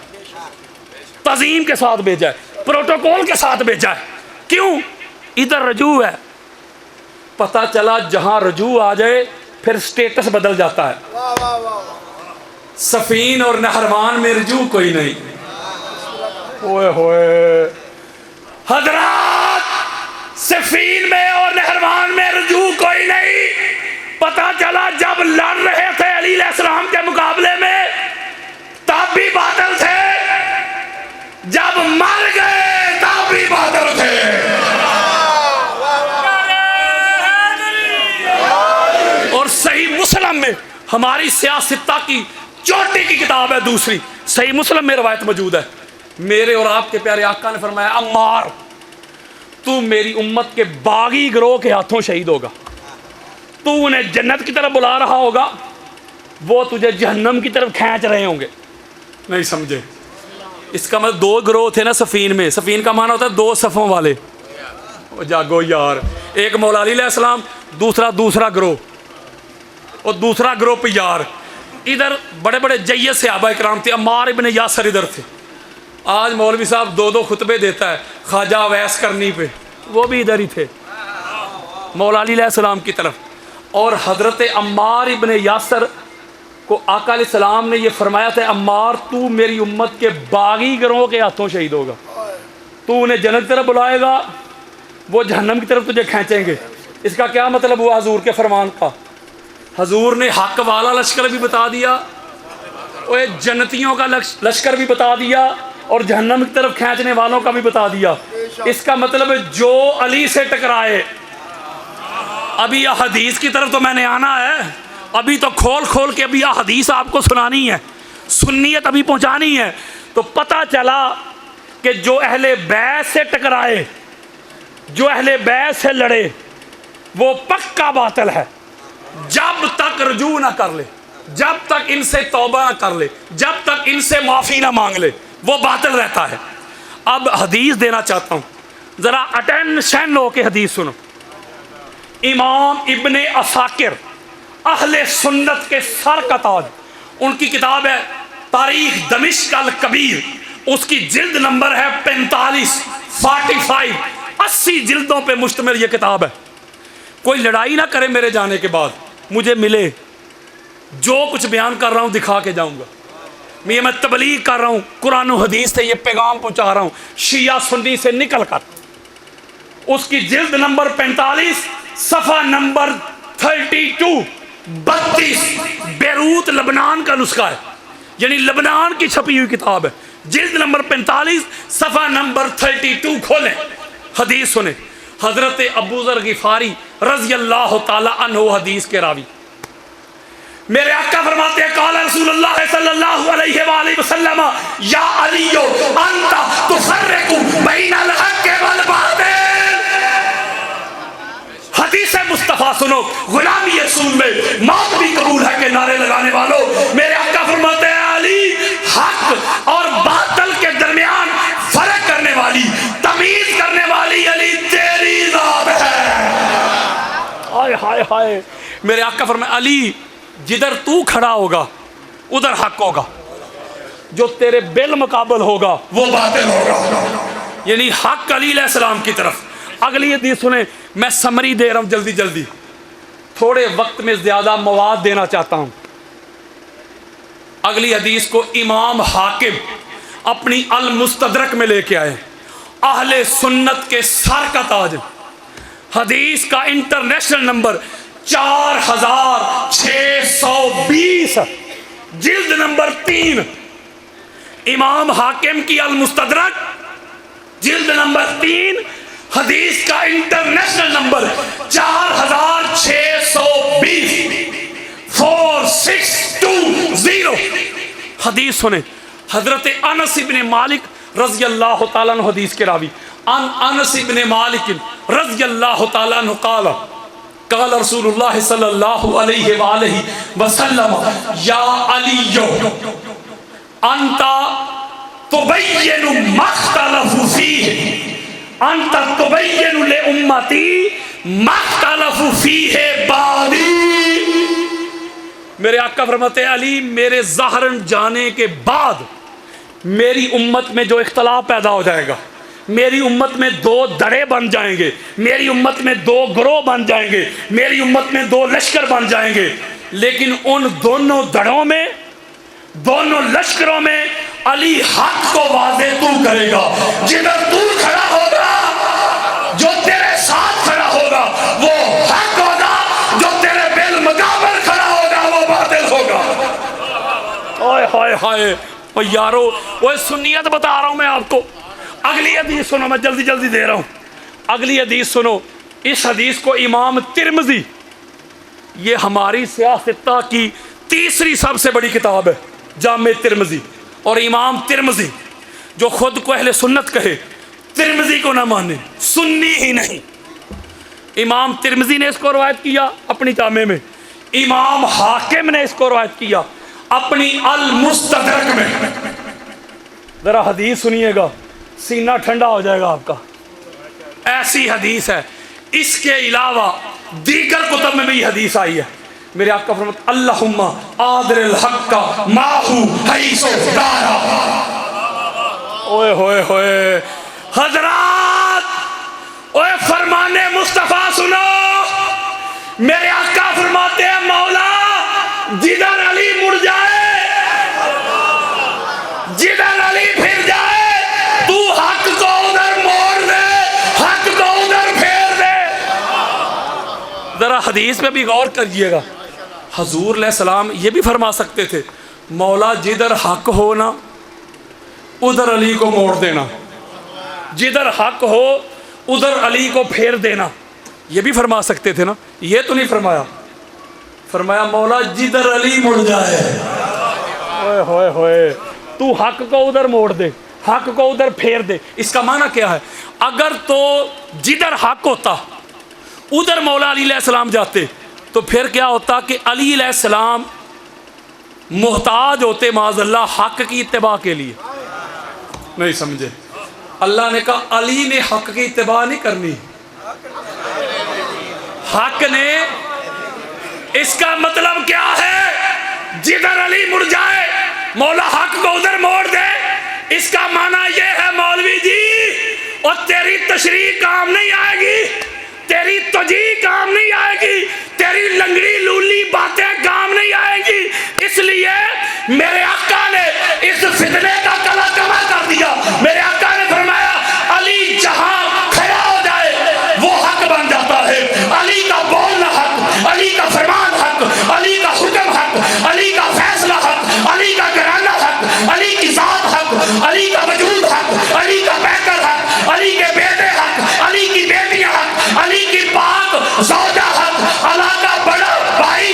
Speaker 1: تعظیم کے ساتھ بھیجا ہے، پروٹوکول کے ساتھ بھیجا ہے۔ کیوں؟ ادھر رجوع ہے۔ پتہ چلا جہاں رجوع آ جائے پھر سٹیٹس بدل جاتا ہے۔ صفین اور نہروان میں رجوع کوئی نہیں۔ ہوئے ہوئے حضرات، صفین میں اور نہروان میں رجوع کوئی نہیں۔ پتہ چلا جب لڑ رہے تھے علی علیہ السلام کے مقابلے میں تب بھی باطل تھے، جب مر گئے تب بھی باطل تھے۔ اور صحیح مسلم میں ہماری سیاستہ کی چوٹی کی کتاب ہے دوسری، صحیح مسلم میں روایت موجود ہے، میرے اور آپ کے پیارے آقا نے فرمایا، عمار تو میری امت کے باغی گروہ کے ہاتھوں شہید ہوگا، تو انہیں جنت کی طرف بلا رہا ہوگا، وہ تجھے جہنم کی طرف کھینچ رہے ہوں گے۔ نہیں سمجھے؟ اس کا مطلب 2 گروہ تھے نا صفین میں، صفین کا معنی ہوتا ہے 2 صفوں والے۔ جاگو یار، ایک مولا علی علیہ السلام، دوسرا گروہ، اور دوسرا گروہ پہ یار ادھر بڑے بڑے جید صحابہ کرام تھے۔ عمار ابن یاسر ادھر تھے۔ آج مولوی صاحب 2 خطبے دیتا ہے خواجہ ویس کرنی پہ، وہ بھی ادھر ہی تھے مولا علی علیہ السلام کی طرف۔ اور حضرت عمار ابن یاسر کو آقا علیہ السلام نے یہ فرمایا تھا، عمار تو میری امت کے باغی گروہ کے ہاتھوں شہید ہوگا، تو انہیں جنت کی طرف بلائے گا، وہ جہنم کی طرف تجھے کھینچیں گے۔ اس کا کیا مطلب ہوا حضور کے فرمان کا؟ حضور نے حق والا لشکر بھی بتا دیا، اور جنتیوں کا لشکر بھی بتا دیا، اور جہنم کی طرف کھینچنے والوں کا بھی بتا دیا۔ اس کا مطلب جو علی سے ٹکرائے، ابھی احادیث کی طرف تو میں نے آنا ہے، ابھی تو کھول کے ابھی احادیث آپ کو سنانی ہے، سنیت ابھی پہنچانی ہے۔ تو پتہ چلا کہ جو اہل بیت سے ٹکرائے، جو اہل بیت سے لڑے، وہ پکا باطل ہے، جب تک رجوع نہ کر لے، جب تک ان سے توبہ نہ کر لے، جب تک ان سے معافی نہ مانگ لے، وہ باطل رہتا ہے۔ اب حدیث دینا چاہتا ہوں، ذرا اٹینشن ہو کے حدیث سنو۔ امام ابن عساکر اہل سنت کے سر کا تاج، ان کی کتاب ہے تاریخ دمشق الکبیر، اس کی جلد نمبر ہے 45 80 جلدوں پہ مشتمل یہ کتاب ہے۔ کوئی لڑائی نہ کرے میرے جانے کے بعد، مجھے ملے، جو کچھ بیان کر رہا ہوں دکھا کے جاؤں گا. میں تبلیغ کر رہا ہوں, قرآن و حدیث سے یہ پیغام پہنچا رہا ہوں. شیعہ سنی سے نکل کر اس کی جلد نمبر 45 صفحہ نمبر 32 بیروت لبنان کا نسخہ ہے, یعنی لبنان کی چھپی ہوئی کتاب ہے. جلد نمبر 45 صفحہ نمبر 32 کھولیں, حدیث سنیں. حضرت ابو ذر غفاری رضی اللہ تعالی عنہ حدیث کے راوی, میرے آقا فرماتے ہیں قال رسول اللہ صلی اللہ علیہ وآلہ وسلم یا علی انت تفرق بین الحق والباطل. حدیث مصطفیٰ سنو, غلامی رسول میں موت بھی قبول ہے کے نعرے لگانے والوں. میرے آقا فرماتے ہیں علی حق اور باطل کے درمیان فرق کرنے والی, تمیز کرنے والی علی تیری ذات ہے. ہائے ہائے ہائے. میرے آقا فرماتے ہیں علی جدھر تو کھڑا ہوگا ادھر حق ہوگا, جو تیرے بالمقابل ہوگا وہ باطل ہوگا, یعنی حق علی علیہ السلام کی طرف. اگلی حدیث سنیں, میں سمری دے رہا ہوں جلدی جلدی, تھوڑے وقت میں زیادہ مواد دینا چاہتا ہوں. اگلی حدیث کو امام حاکم اپنی المستدرک میں لے کے آئے, اہل سنت کے سر کا تاج. حدیث کا انٹرنیشنل نمبر 4620, جلد نمبر 3. امام حاکم کی المستدرک جلد نمبر 3, حدیث کا انٹرنیشنل نمبر 4620. حدیث سنیں, حضرت انس بن مالک رضی اللہ تعالیٰ عنہ حدیث کے راوی, انس بن مالک رضی اللہ تعالیٰ عنہ قال قال رسول اللہ صلی اللہ علیہ وآلہ وسلم یا علی انت تبین ما اختلفوا فیہ, انت تبین لامتی ما اختلفوا فیہ بعدی. میرے آقا فرماتے ہیں علی میرے ظاہرن جانے کے بعد میری امت میں جو اختلاف پیدا ہو جائے گا, میری امت میں 2 دڑے بن جائیں گے, میری امت میں 2 گروہ بن جائیں گے, میری امت میں 2 لشکر بن جائیں گے, لیکن ان دونوں دڑوں میں, دونوں لشکروں میں علی حق کو واضح تو کرے گا. جدھر تو کھڑا ہوگا, جو تیرے ساتھ کھڑا ہوگا وہ حق ہوگا, جو تیرے بالمقابل کھڑا ہوگا وہ باطل ہوگا. ہائے ہائے ہائے. او یارو, وہ سنیت بتا رہا ہوں میں آپ کو. اگلی حدیث سنو, میں جلدی جلدی دے رہا ہوں. اگلی حدیث سنو, اس حدیث کو امام ترمذی, یہ ہماری سیاستہ کی تیسری سب سے بڑی کتاب ہے جامع ترمذی, اور امام ترمذی جو خود کو اہل سنت کہے ترمذی کو نہ مانے, سنی ہی نہیں. امام ترمذی نے اس کو روایت کیا اپنی جامع میں, امام حاکم نے اس کو روایت کیا اپنی المستدرک میں. ذرا حدیث سنیے گا, سینہ ٹھنڈا ہو جائے گا آپ کا. ایسی حدیث ہے, اس کے علاوہ دیگر کتب میں بھی حدیث آئی ہے. میرے آقا فرماتے اللہم آدر الحق ماہو حیث دارا. اوئے ہوئے ہوئے حضرات, اوئے فرمان مصطفیٰ سنو. میرے آقا فرماتے ہیں مولا جدھر علی مڑ جائے, جدھر علی پھر جائے, تو حق کو ادھر موڑ دے, حق کو ادھر پھیر دے. ذرا حدیث پہ بھی غور کریے گا. حضور علیہ السلام یہ بھی فرما سکتے تھے مولا جدھر حق ہو نا ادھر علی کو موڑ دینا, جدھر حق ہو ادھر علی کو پھیر دینا, یہ بھی فرما سکتے تھے نا. یہ تو نہیں فرمایا, فرمایا مولا جدھر علی مڑ جائے. ہوئے ہوئے ہوئے, تو حق کو ادھر موڑ دے, حق کو ادھر پھیر دے. اس کا معنی کیا ہے؟ اگر تو جدھر حق ہوتا ادھر مولا علی علیہ السلام جاتے تو پھر کیا ہوتا کہ علی علیہ السلام محتاج ہوتے معاذ اللہ حق کی اتباع کے لیے. نہیں سمجھے؟ اللہ نے کہا علی نے حق کی اتباع نہیں کرنی, حق نے. اس کا مطلب کیا ہے؟ جدھر علی مڑ جائے مولا حق کو ادھر موڑ دے. اس کا معنی یہ ہے مولوی جی, اور تیری تشریح کام نہیں آئے گی, تیری توجیہ کام نہیں آئے گی, تیری لنگڑی لولی باتیں کام نہیں آئے گی. میرے آقا نے اس فتنے کا کلا کما کر دیا. میرے آقا نے فرمایا علی جہاں کھڑا ہو جائے وہ حق بن جاتا ہے. علی کا بولنا حق, علی کا فرمان حق, علی کا حکم حق, علی کا فیصلہ حق, علی کا گھرانہ حق, علی کی ذات حق, علی کا وجود حق, علی کا پیکر حق, علی کے بیٹے حق, علی کی بیٹیاں حق, علی کی پاک زوجہ حق, اللہ کا بڑا بھائی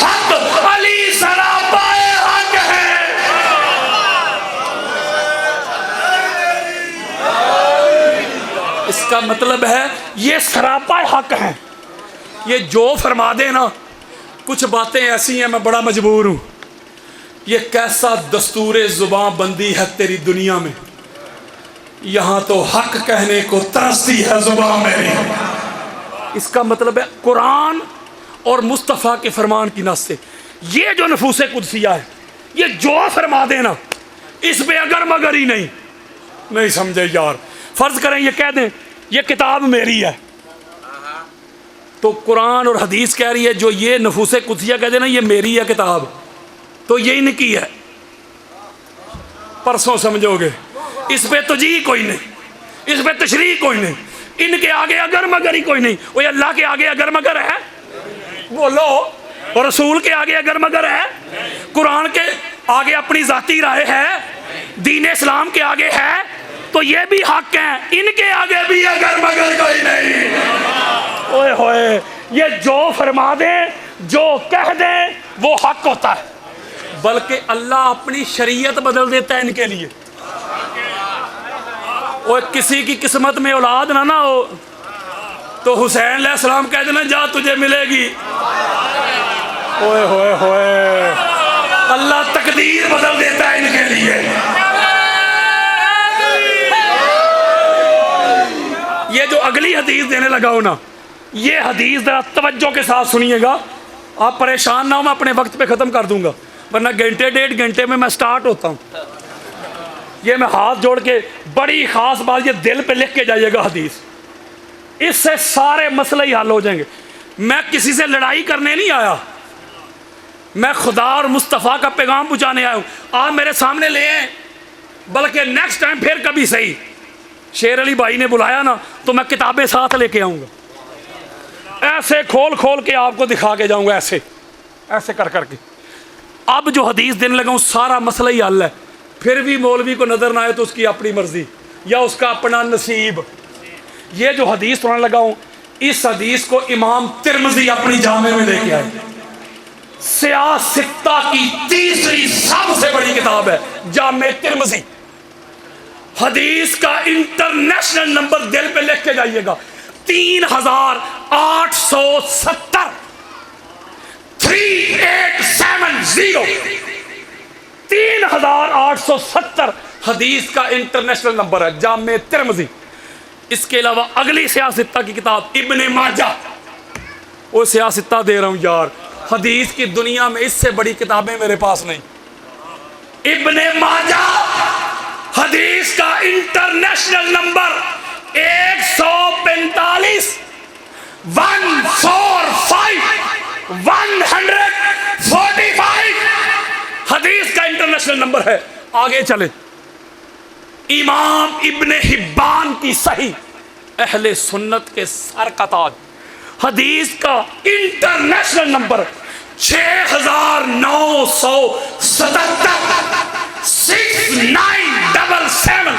Speaker 1: حق, علی سراپائے حق ہے. اس کا مطلب ہے یہ سراپائے حق ہیں. یہ جو فرما دے نا, کچھ باتیں ایسی ہیں میں بڑا مجبور ہوں. یہ کیسا دستور زباں بندی ہے تیری دنیا میں, یہاں تو حق کہنے کو ترستی ہے زباں میری. اس کا مطلب ہے قرآن اور مصطفیٰ کے فرمان کی نص سے یہ جو نفوس قدسیہ ہے, یہ جو فرما دینا اس پہ اگر مگر ہی نہیں سمجھے یار. فرض کریں یہ کہہ دیں یہ کتاب میری ہے, تو قرآن اور حدیث کہہ رہی ہے جو یہ نفوس قدسیہ کہہ دینا یہ میری ہے کتاب, تو یہ ان کی ہے. پرسوں سمجھو گے. اس پہ تجیح کوئی نہیں, اس پہ تشریح کوئی نہیں, ان کے آگے اگر مگر ہی کوئی نہیں. وہ اللہ کے آگے اگر مگر ہے بولو, اور رسول کے آگے اگر مگر ہے, قرآن کے آگے اپنی ذاتی رائے ہے, دین اسلام کے آگے ہے, تو یہ بھی حق ہیں. ان کے آگے بھی اگر مگر کوئی نہیں. اوئے ہوئے, یہ جو فرما دیں جو کہہ دیں وہ حق ہوتا ہے. بلکہ اللہ اپنی شریعت بدل دیتا ہے ان کے لیے. وہ کسی کی قسمت میں اولاد نہ ہو تو حسین علیہ السلام کہہ دینا جا تجھے ملے گی. اوئے ہوئے ہوئے, اللہ تقدیر بدل دیتا ہے ان کے لیے. یہ جو اگلی حدیث دینے لگا ہوں نا, یہ حدیث ذرا توجہ کے ساتھ سنیے گا. آپ پریشان نہ ہو, میں اپنے وقت پہ ختم کر دوں گا, ورنہ گھنٹے ڈیڑھ گھنٹے میں سٹارٹ ہوتا ہوں. یہ میں ہاتھ جوڑ کے بڑی خاص بات, یہ دل پہ لکھ کے جائیے گا حدیث, اس سے سارے مسئلے ہی حل ہو جائیں گے. میں کسی سے لڑائی کرنے نہیں آیا, میں خدا اور مصطفیٰ کا پیغام پہنچانے آیا ہوں. آپ میرے سامنے لے آئیں, بلکہ نیکسٹ ٹائم پھر کبھی صحیح شیر علی بھائی نے بلایا نا تو میں کتابیں ساتھ لے کے آؤں گا, ایسے کھول کھول کے آپ کو دکھا کے جاؤں گا, ایسے ایسے کر کر کے. اب جو حدیث دینے لگا ہوں سارا مسئلہ ہی حل ہے. پھر بھی مولوی کو نظر نہ آئے تو اس کی اپنی مرضی یا اس کا اپنا نصیب. یہ جو حدیث سنانے لگا ہوں, اس حدیث کو امام ترمذی اپنی جامع میں لے کے آئے. سیاہ ستہ کی تیسری سب سے بڑی کتاب ہے جامع ترمذی. حدیث کا انٹرنیشنل نمبر دل پہ لکھ کے جائیے گا 3870 3870 حدیث کا انٹرنیشنل نمبر ہے جامع ترمذی. اس کے علاوہ اگلی سیاستہ کی کتاب ابن ماجہ, وہ سیاستہ دے رہا ہوں یار, حدیث کی دنیا میں اس سے بڑی کتابیں میرے پاس نہیں. ابن ماجہ حدیث کا انٹرنیشنل نمبر 145 145 حدیث کا انٹرنیشنل نمبر ہے. آگے چلے, امام ابن حبان کی صحیح, اہل سنت کے سر کا تاج, حدیث کا انٹرنیشنل نمبر 6977.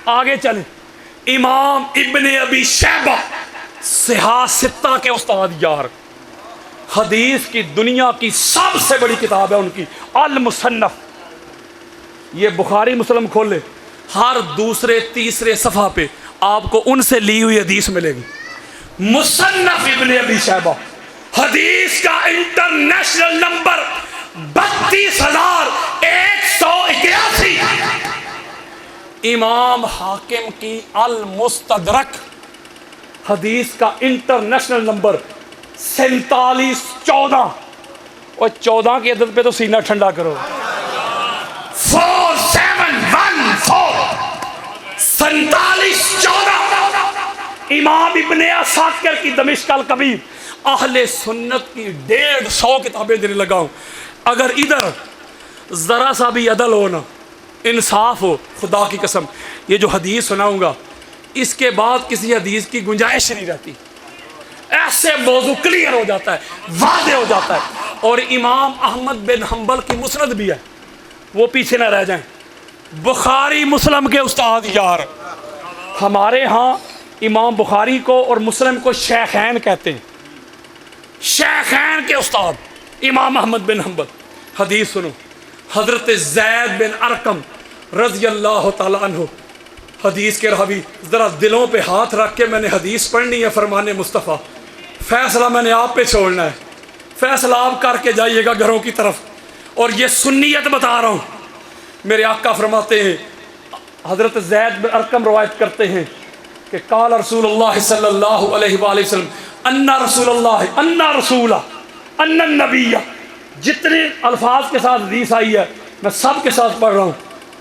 Speaker 1: آگے چلیں, امام ابن ابی شیبہ صحاح ستہ کے استاد یار, حدیث کی دنیا کی سب سے بڑی کتاب ہے ان کی المصنف. یہ بخاری مسلم کھولے, ہر دوسرے تیسرے صفحہ پہ آپ کو ان سے لی ہوئی حدیث ملے گی. مصنف ابن ابی شیبہ, حدیث کا انٹرنیشنل نمبر 32181. امام حاکم کی المستدرک, حدیث کا انٹرنیشنل نمبر 4714. اور 14 کی عدد پہ تو سینہ ٹھنڈا کرو. 4714 امام ابن عساکر کی دمشق الکبیر. اہل سنت کی 150 کتابیں دینے لگا ہوں. اگر ادھر ذرا سا بھی عدل ہو نا، انصاف ہو، خدا کی قسم یہ جو حدیث سناؤں گا اس کے بعد کسی حدیث کی گنجائش نہیں رہتی، ایسے موضوع کلیئر ہو جاتا ہے، واضح ہو جاتا ہے۔ اور امام احمد بن حنبل کی مسند بھی ہے، وہ پیچھے نہ رہ جائیں۔ بخاری مسلم کے استاد یار، ہمارے ہاں امام بخاری کو اور مسلم کو شیخین کہتے ہیں، شیخین کے استاد امام احمد بن حنبل۔ حدیث سنو، حضرت زید بن ارقم رضی اللہ تعالیٰ عنہ حدیث کے راوی، ذرا دلوں پہ ہاتھ رکھ کے میں نے حدیث پڑھنی ہے، فرمان مصطفیٰ، فیصلہ میں نے آپ پہ چھوڑنا ہے، فیصلہ آپ کر کے جائیے گا گھروں کی طرف، اور یہ سنیت بتا رہا ہوں۔ میرے آقا فرماتے ہیں، حضرت زید بن ارقم روایت کرتے ہیں کہ قال رسول اللہ صلی اللہ علیہ وآلہ وسلم ان رسول اللہ ان رسول ان النبی، جتنے الفاظ کے ساتھ حدیث آئی ہے میں سب کے ساتھ پڑھ رہا ہوں۔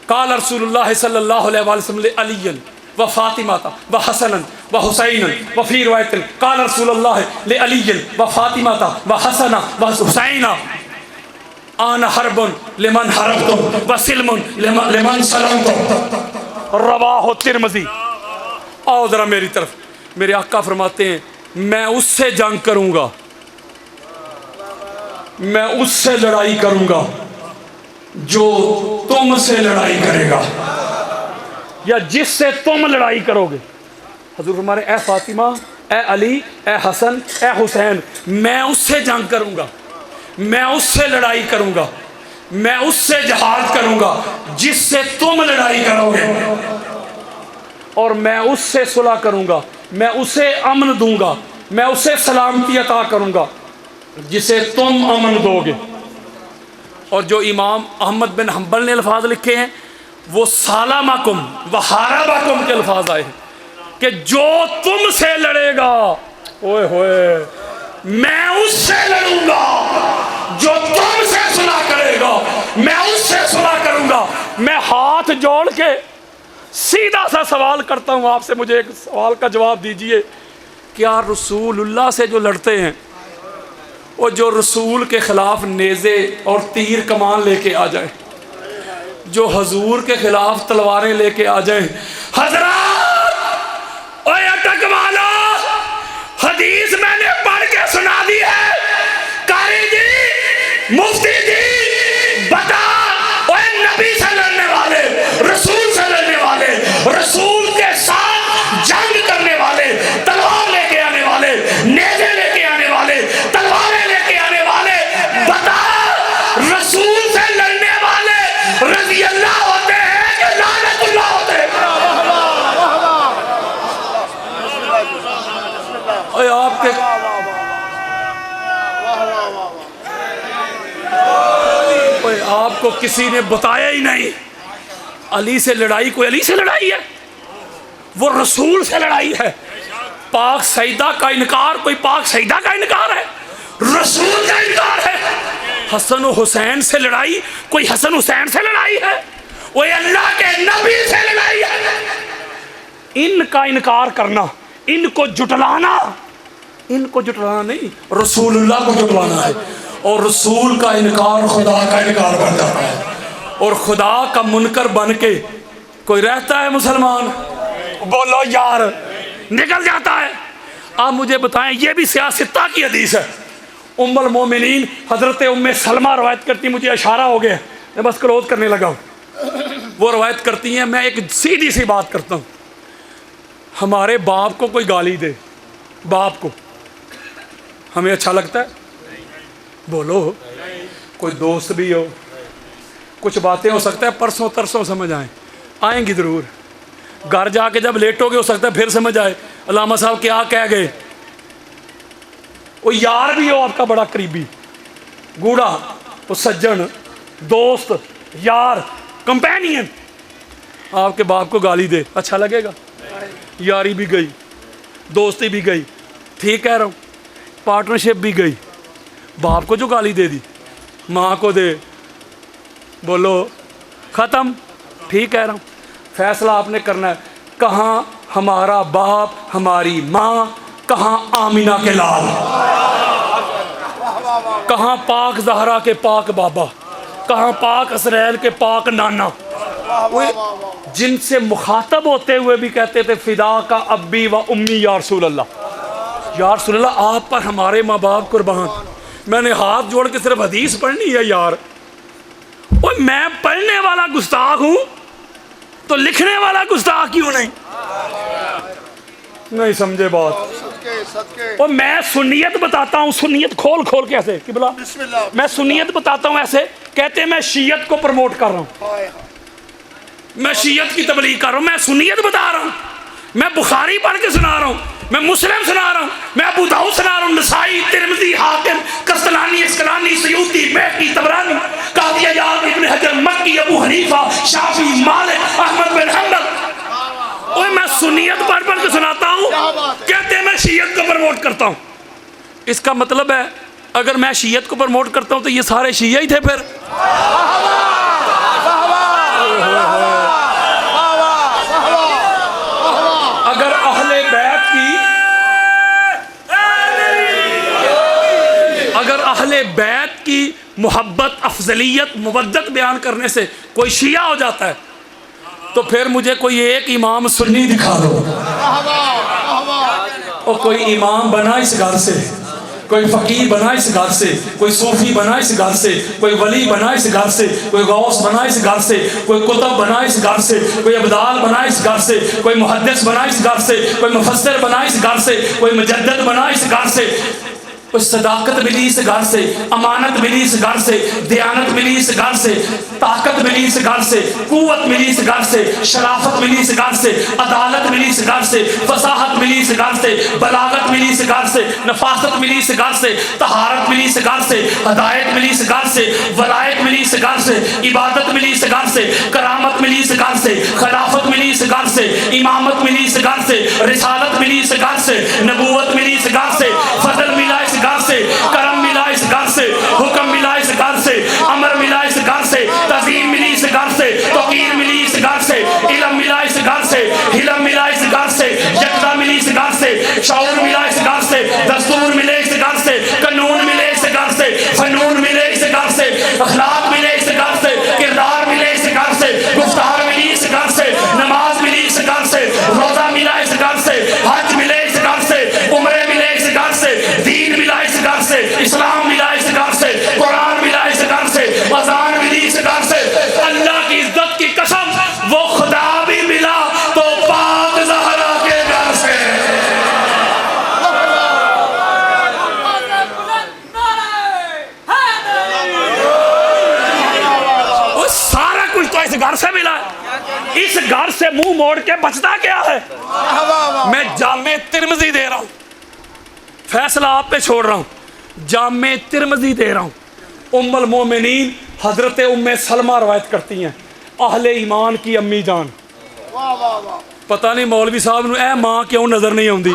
Speaker 1: قال رسول اللہ صلی اللہ علیہ وآلہ وسلم لعلی و فاطمہ و حسن و حسین و فی روایت قال رسول اللہ لعلی و فاطمہ و حسن و حسین آنا حرب لمن حربتم و سلم لمن سلمتم، رواہ ترمذی۔ آؤ ذرا میری طرف، میرے آقا فرماتے ہیں میں اس سے جنگ کروں گا، میں اس سے لڑائی کروں گا جو تم سے لڑائی کرے گا، یا جس سے تم لڑائی کرو گے۔ حضور ہمارے اے فاطمہ، اے علی، اے حسن، اے حسین، میں اس سے جنگ کروں گا، میں اس سے لڑائی کروں گا، میں اس سے جہاد کروں گا جس سے تم لڑائی کرو گے، اور میں اس سے صلح کروں گا، میں اسے امن دوں گا، میں اسے سلامتی عطا کروں گا جسے تم امن دو گے۔ اور جو امام احمد بن حنبل نے الفاظ لکھے ہیں وہ سالمکم و حاربکم کے الفاظ آئے ہیں کہ جو تم سے لڑے گا، اوئے ہوئے، میں اس سے لڑوں گا، جو تم سے صلح کرے گا میں اس سے صلح کروں گا۔ میں ہاتھ جوڑ کے سیدھا سا سوال کرتا ہوں آپ سے، مجھے ایک سوال کا جواب دیجئے، کیا رسول اللہ سے جو لڑتے ہیں وہ جو رسول کے خلاف نیزے اور تیر کمان لے کے آ جائیں، جو حضور کے خلاف تلواریں لے کے آ جائیں، حضرات اوے اٹک والا حدیث میں نے پڑھ کے سنا دی ہے، قاری جی، مفتی جی، بتا اوے نبی سے لڑنے والے، رسول سے لڑنے والے، رسول کے ساتھ جنگ کرنے والے، تلوار لے کے آنے والے، نیزے لے کے آنے والے، تلواریں لے کے آنے والے، بتا رسول سے لڑنے والے رضی اللہ ہوتے ہیں کہ لعنت اللہ ہوتے ہیں؟ اے آپ کے آپ کو کسی نے بتایا ہی نہیں علی سے لڑائی، کوئی علی سے لڑائی ہے؟ وہ رسول سے لڑائی ہے۔ پاک سیدہ کا انکار، کوئی پاک سیدہ کا انکار ہے؟ رسول کا انکار ہے۔ حسن و حسین سے لڑائی، کوئی حسن حسین سے لڑائی ہے؟ وہ اللہ کے نبی سے لڑائی ہے۔ ان کا انکار کرنا، ان کو جٹلانا، ان کو جٹلانا نہیں، رسول اللہ کو جٹلانا ہے، اور رسول کا انکار خدا کا انکار بن جاتا ہے، اور خدا کا منکر بن کے کوئی رہتا ہے مسلمان؟ بولو یار، نکل جاتا ہے۔ آپ مجھے بتائیں، یہ بھی سیاستہ کی حدیث ہے، ام المومنین حضرت ام سلمہ روایت کرتی، مجھے اشارہ ہو گیا، میں بس کلوز کرنے لگا ہوں۔ وہ روایت کرتی ہیں، میں ایک سیدھی سی بات کرتا ہوں، ہمارے باپ کو کوئی گالی دے، باپ کو، ہمیں اچھا لگتا ہے؟ بولو، کوئی دوست بھی ہو، کچھ باتیں ہو سکتا ہے پرسوں ترسوں سمجھ آئیں گی ضرور، گھر جا کے جب لیٹو گے ہو سکتا ہے پھر سمجھ آئے علامہ صاحب کیا کہہ گئے۔ وہ یار بھی ہو آپ کا بڑا قریبی، گوڑا، وہ سجن، دوست، یار، کمپینین، آپ کے باپ کو گالی دے، اچھا لگے گا؟ یاری بھی گئی، دوستی بھی گئی، ٹھیک کہہ رہا ہوں، پارٹنرشپ بھی گئی، باپ کو جو گالی دے دی، ماں کو دے، بولو ختم، ٹھیک کہہ رہا ہوں۔ فیصلہ آپ نے کرنا ہے، کہاں ہمارا باپ، ہماری ماں، کہاں آمینہ کے لال، کہاں پاک زہرا کے پاک بابا، کہاں پاک اسرائیل کے پاک نانا، جن سے مخاطب ہوتے ہوئے بھی کہتے تھے فدا کا ابی و امی یا رسول اللہ، یا رسول اللہ آپ پر ہمارے ماں باپ قربان۔ میں نے ہاتھ جوڑ کے صرف حدیث پڑھنی ہے یار، اور میں پڑھنے والا گستاخ ہوں تو لکھنے والا گستاخ کیوں نہیں سمجھے بات؟ اور میں سنیت بتاتا ہوں، سنیت کھول کھول کے ایسے قبلہ میں سنیت بتاتا ہوں ایسے، کہتے ہیں میں شیعت کو پروموٹ کر رہا ہوں، میں شیعت کی تبلیغ کر رہا ہوں، میں سنیت بتا رہا ہوں، میں بخاری پڑھ کے سنا رہا ہوں، میں مسلم سنا رہا ہوں، میں ابو داؤد سنا رہا ہوں، نسائی، ترمذی، حاکم، قسطلانی، اسقلانی، سیوطی، بیہقی، طبرانی، قاضی عیاض، ابن حجر، مکی، ابو حنیفہ، شافعی، مالک، احمد بن حنبل، اور میں سنیت پڑھ پڑھ کے سناتا ہوں، کہتے ہیں میں شیعت کو پروموٹ کرتا ہوں۔ اس کا مطلب ہے اگر میں شیعت کو پروموٹ کرتا ہوں تو یہ سارے شیعہ ہی تھے پھر؟ اگر اہل بیت کی محبت، افضلیت، مودت بیان کرنے سے کوئی شیعہ ہو جاتا ہے تو پھر مجھے کوئی ایک امام سنی دکھا دو، اور کوئی امام بنا اس گھر سے، کوئی فقیر بنا اس گھر سے، کوئی صوفی بنا اس گھر سے، کوئی ولی بنا اس گھر سے، کوئی غوث بنا اس گھر سے، کوئی کتب بنا اس گھر سے، کوئی ابدال بنا اس گھر سے، کوئی محدث بنا اس گھر سے، کوئی مفسر بنا اس گھر سے، کوئی مجدد بنا اس گھر سے، کوئی صداقت ملی اس گھر سے، امانت ملی اس گھر سے، دیانت ملی اس گھر سے، طاقت ملی اس گھر سے، قوت ملی اس گھر سے، شرافت ملی اس گھر سے، عدالت ملی اس گھر سے، فصاحت ملی اس گھر سے، بلاغت ملی اس گھر سے، نفاست ملی اس گھر سے، طہارت ملی اس گھر سے، ہدایت ملی اس گھر سے، ولایت ملی اس گھر سے، عبادت ملی اس گھر سے، کرامت ملی اس گھر سے، خلافت ملی اس گھر سے، امامت ملی اس گھر سے، رسالت ملی اس گھر سے، نبوت ملی اس گھر سے، فضل ملا اس گھر سے، کرم ملا اس گھر سے، حکم ملا اس گھر سے، امر ملا اس گھر سے، تعظیم ملی اس گھر سے، توقیر ملی اس گھر سے، علم ملا اس گھر سے، حلم ملا اس گھر سے، یکتا ملی اس گھر سے، شعور ملا اس گھر سے، دستور ملے اس گھر سے، قانون ملے اس گھر سے، فنون ملے اس گھر سے، اخلاق ملے اس گھر سے، کردار ملے اس گھر سے، گفتار ملی اس گھر سے، نماز ملی اس گھر سے، روزہ ملا اس گھر سے، حج ملے اس گھر سے، عمرے ملے اس گھر سے، دین ملا اس گھر سے، اسلام ملا اس گھر سے، قرآن ملا اس گھر سے، اذان ملی اس گھر سے۔ اللہ کی عزت کی قسم وہ خدا بھی ملا تو پاک زہرا کے گھر سے۔ وہ سارا کچھ تو اس گھر سے ملا ہے، اس گھر سے منہ موڑ کے بچتا کیا ہے؟ میں جامع ترمذی دے رہا ہوں، فیصلہ آپ پہ چھوڑ رہا ہوں، جامع ترمذی دے رہا ہوں، ام المومنین حضرت ام سلمہ روایت کرتی ہیں، اہل ایمان کی امی جان۔ پتہ نہیں مولوی صاحب نے اے ماں کیوں نظر نہیں آتی،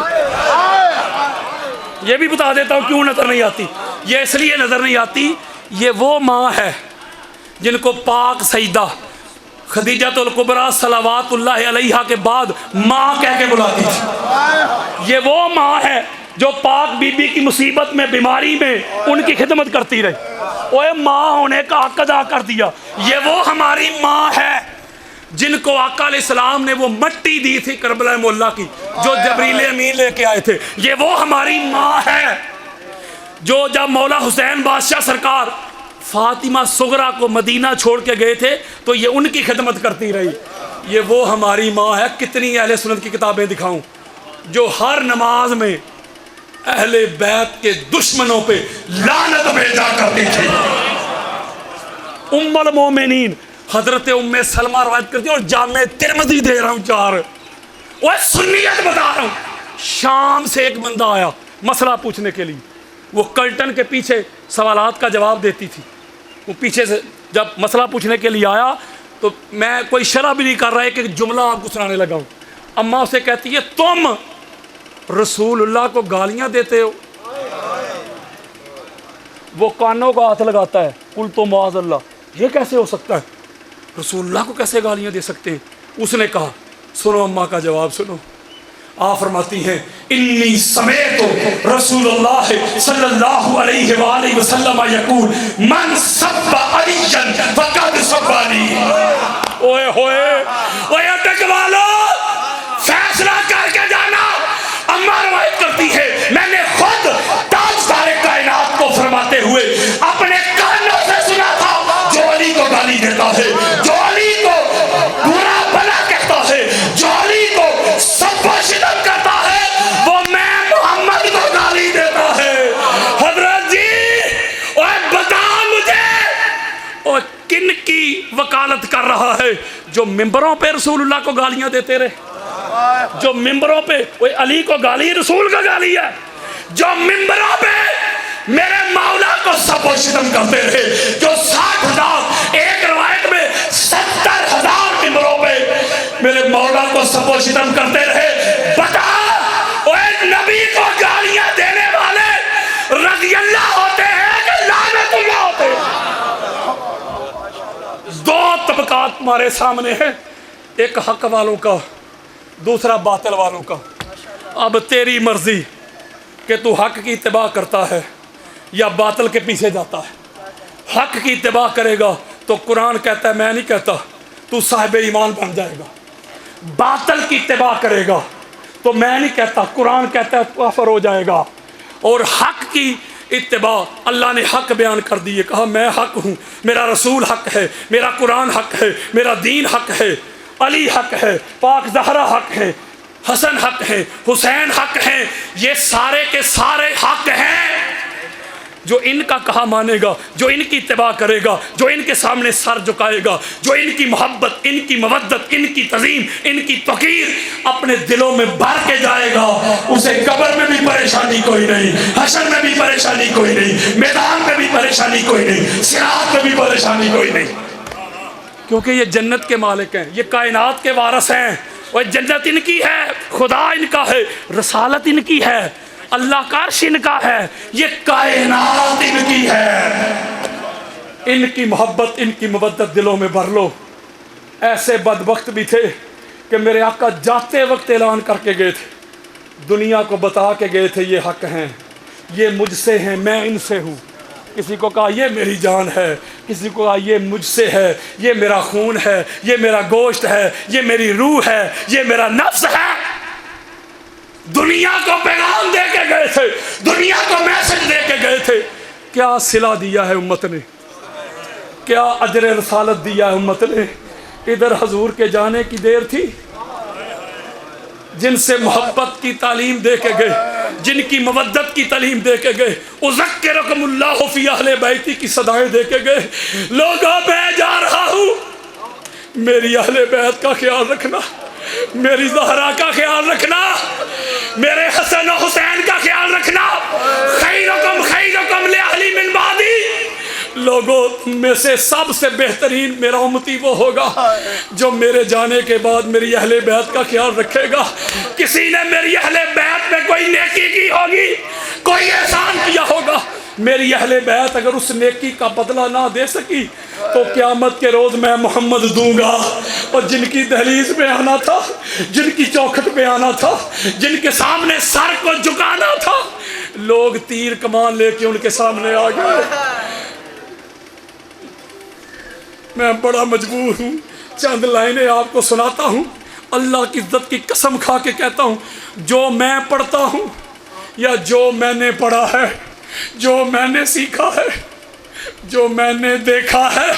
Speaker 1: یہ بھی بتا دیتا ہوں کیوں نظر نہیں آتی، یہ اس لیے نظر نہیں آتی، یہ وہ ماں ہے جن کو پاک سیدہ خدیجۃ الکبریٰ صلوات اللہ علیہا کے بعد ماں کہہ کے بلاتی تھی، یہ وہ ماں ہے جو پاک بی بی کی مصیبت میں، بیماری میں ان کی خدمت کرتی رہی، اوے ماں ہونے کا حق ادا کر دیا۔ یہ وہ ہماری ماں ہے جن کو آقا علیہ السلام نے وہ مٹی دی تھی کربلا مولا کی جو جبریل امین لے کے آئے تھے، یہ وہ ہماری ماں ہے جو جب مولا حسین بادشاہ سرکار فاطمہ صغرا کو مدینہ چھوڑ کے گئے تھے تو یہ ان کی خدمت کرتی رہی، یہ وہ ہماری ماں ہے۔ کتنی اہل سنت کی کتابیں دکھاؤں جو ہر نماز میں اہل بیت کے دشمنوں پہ لعنت بھیجا کرتی تھی۔ ام المومنین حضرت ام سلمہ روایت کرتی ہے، اور جامع ترمذی دے رہا ہوں چار، وہ سنیت بتا رہا ہوں۔ شام سے ایک بندہ آیا مسئلہ پوچھنے کے لیے، وہ کرٹن کے پیچھے سوالات کا جواب دیتی تھی، وہ پیچھے سے جب مسئلہ پوچھنے کے لیے آیا تو میں کوئی شرح بھی نہیں کر رہا ہے کہ جملہ آپ کو سنانے لگا ہوں۔ اماں اسے کہتی ہے تم رسول اللہ کو گالیاں دیتے ہو؟ وہ کانوں کو ہاتھ لگاتا ہے، قل تو معاذ اللہ، یہ کیسے ہو سکتا ہے، رسول اللہ کو کیسے گالیاں دے سکتے ہیں؟ اس نے کہا سنو اماں کا جواب سنو، آپ فرماتی ہیں انی سمعت رسول اللہ صلی اللہ علیہ وآلہ وسلم یقول من سب علیًا فقد صبانی۔ اوئے ہوئے اوئے اٹک والو، فیصلہ کر کے جانا۔ اماں روایت کرتی ہے میں نے خود تاجدار کائنات کو فرماتے ہوئے اپنے کانوں سے سنا تھا، جو علی کو گالی دیتا ہے، جو علی کو برا بھلا کہتا ہے، جو علی کو سب و شتم کرتا ہے، وہ میں محمد کو گالی دیتا ہے۔ حضرت جی اوے بتا مجھے اور کن کی وکالت کر رہا ہے جو ممبروں پہ رسول اللہ کو گالیاں دیتے رہے، جو ممبروں پہ وہ علی کو گالی رسول کا گالی ہے، جو ممبروں پہ میرے مولا کو سب و شتم کرتے رہے، جو 60,000 ایک روایت میں 70,000 ممبروں پہ میرے مولا کو سب و شتم کرتے رہے۔ بتا اوے نبی کو گالیاں دینے والے رضی اللہ ہوتے ہیں کہ لعنت اللہ ہوتے ہیں؟ دو طبقات ہمارے سامنے ہیں، ایک حق والوں کا، دوسرا باطل والوں کا۔ اب تیری مرضی کہ تو حق کی اتباع کرتا ہے یا باطل کے پیچھے جاتا ہے۔ حق کی اتباع کرے گا تو قرآن کہتا ہے، میں نہیں کہتا، تو صاحب ایمان بن جائے گا۔ باطل کی اتباع کرے گا تو میں نہیں کہتا، قرآن کہتا ہے کافر ہو جائے گا۔ اور حق کی اتباع، اللہ نے حق بیان کر دیے، کہا میں حق ہوں، میرا رسول حق ہے، میرا قرآن حق ہے، میرا دین حق ہے، علی حق ہے، پاک زہرا حق ہے، حسن حق ہے، حسین حق ہیں، یہ سارے کے سارے حق ہیں۔ جو ان کا کہا مانے گا، جو ان کی اتباع کرے گا، جو ان کے سامنے سر جھکائے گا، جو ان کی محبت، ان کی مودت، ان کی تعظیم، ان کی توقیر اپنے دلوں میں بھر کے جائے گا، اسے قبر میں بھی پریشانی کوئی نہیں، حشر میں بھی پریشانی کوئی نہیں، میدان میں بھی پریشانی کوئی نہیں، صراط میں بھی پریشانی کوئی نہیں، کیونکہ یہ جنت کے مالک ہیں، یہ کائنات کے وارث ہیں۔ وہ جنت ان کی ہے، خدا ان کا ہے، رسالت ان کی ہے، اللہ کا عرش ان کا ہے، یہ کائنات ان کی ہے۔ ان کی محبت، ان کی مودت دلوں میں بھر لو۔ ایسے بدبخت بھی تھے کہ میرے آقا جاتے وقت اعلان کر کے گئے تھے، دنیا کو بتا کے گئے تھے یہ حق ہیں، یہ مجھ سے ہیں، میں ان سے ہوں۔ کسی کو کہا یہ میری جان ہے، کسی کو کہا یہ مجھ سے ہے، یہ میرا خون ہے، یہ میرا گوشت ہے، یہ میری روح ہے، یہ میرا نفس ہے۔ دنیا کو پیغام دے کے گئے تھے، دنیا کو میسج دے کے گئے تھے۔ کیا صلہ دیا ہے امت نے، کیا اجر رسالت دیا ہے امت نے۔ ادھر حضور کے جانے کی دیر تھی، جن سے محبت کی تعلیم دے کے گئے، جن کی مودت کی تعلیم دے کے گئے، اذکرکم اللہ فی اہل بیتی کی صدائیں دے کے گئے۔ لوگوں میں جا رہا ہوں، میری اہل بیت کا خیال رکھنا، میری زہرا کا خیال رکھنا، میرے حسن و حسین کا خیال رکھنا۔ خیرکم خیرکم لأہلی من بعدی، لوگوں میں سے سب سے بہترین میرا امتی وہ ہوگا جو میرے جانے کے بعد میری اہل بیت کا خیال رکھے گا۔ کسی نے میری اہل بیت میں کوئی نیکی کی ہوگی، کوئی احسان کیا ہوگا، میری اہل بیت اگر اس نیکی کا بدلہ نہ دے سکی تو قیامت کے روز میں محمد دوں گا۔ اور جن کی دہلیز پہ آنا تھا، جن کی چوکھٹ پہ آنا تھا، جن کے سامنے سر کو جھکانا تھا، لوگ تیر کمان لے کے ان کے سامنے آ گئے۔ میں بڑا مجبور ہوں، چند لائنیں آپ کو سناتا ہوں، اللہ کی عزت کی قسم کھا کے کہتا ہوں، جو میں پڑھتا ہوں یا جو میں نے پڑھا ہے، جو میں نے سیکھا ہے، جو میں نے دیکھا ہے،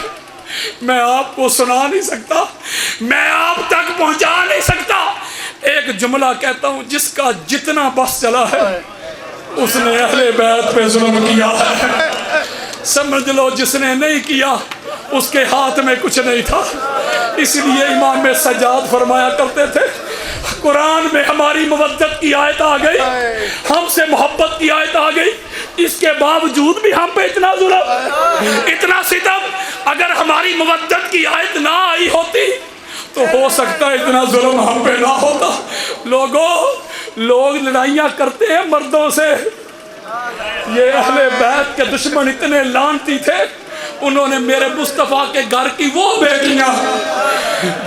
Speaker 1: میں آپ کو سنا نہیں سکتا، میں آپ تک پہنچا نہیں سکتا۔ ایک جملہ کہتا ہوں، جس کا جتنا بس چلا ہے اس نے اہل بیت پہ ظلم کیا ہے۔ سمجھ لو جس نے نہیں کیا اس کے ہاتھ میں کچھ نہیں تھا۔ اس لیے امام سجاد فرمایا کرتے تھے، قرآن میں ہماری مودت کی آیت آ گئی، ہم سے محبت کی آیت آ گئی، اس کے باوجود بھی ہم پہ اتنا ظلم، اتنا ستم۔ اگر ہماری مودت کی آیت نہ آئی ہوتی تو ہو سکتا ہے اتنا ظلم ہم پہ نہ ہوتا۔ لوگ لڑائیاں کرتے ہیں مردوں سے، یہ اہل بیت کے دشمن اتنے لعنتی تھے، انہوں نے میرے مصطفیٰ کے گھر کی وہ بیٹیاں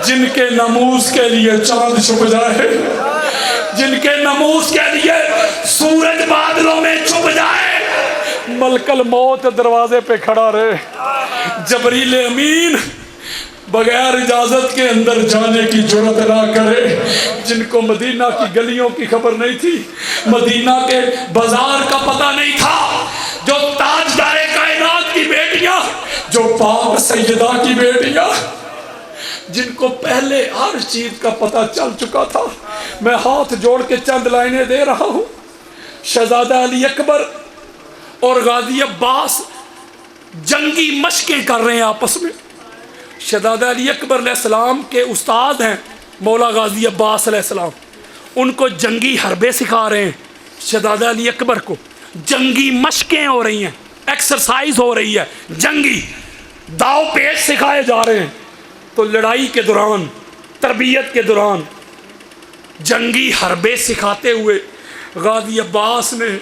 Speaker 1: جن کے ناموس کے لیے چاند چھپ جائے، جن کے ناموس کے لیے سورج بادلوں میں چھپ جائے، ملکل موت دروازے پہ کھڑا رہے، جبریل امین بغیر اجازت کے اندر جانے کی جرات نہ کرے، جن کو مدینہ کی گلیوں کی خبر نہیں تھی، مدینہ کے بازار کا پتہ نہیں تھا، جو تاجدار کائنات کی بیٹیاں، جو پاک سیدہ کی بیٹیاں، جن کو پہلے ہر چیز کا پتہ چل چکا تھا۔ میں ہاتھ جوڑ کے چند لائنیں دے رہا ہوں۔ شہزادہ علی اکبر اور غازی عباس جنگی مشقیں کر رہے ہیں آپس میں۔ شہزادہ علی اکبر علیہ السلام کے استاد ہیں مولا غازی عباس علیہ السلام، ان کو جنگی حربے سکھا رہے ہیں۔ شہزادہ علی اکبر کو جنگی مشقیں ہو رہی ہیں، ایکسرسائز ہو رہی ہے، جنگی داؤ پیش سکھائے جا رہے ہیں۔ تو لڑائی کے دوران، تربیت کے دوران جنگی حربے سکھاتے ہوئے غازی عباس نے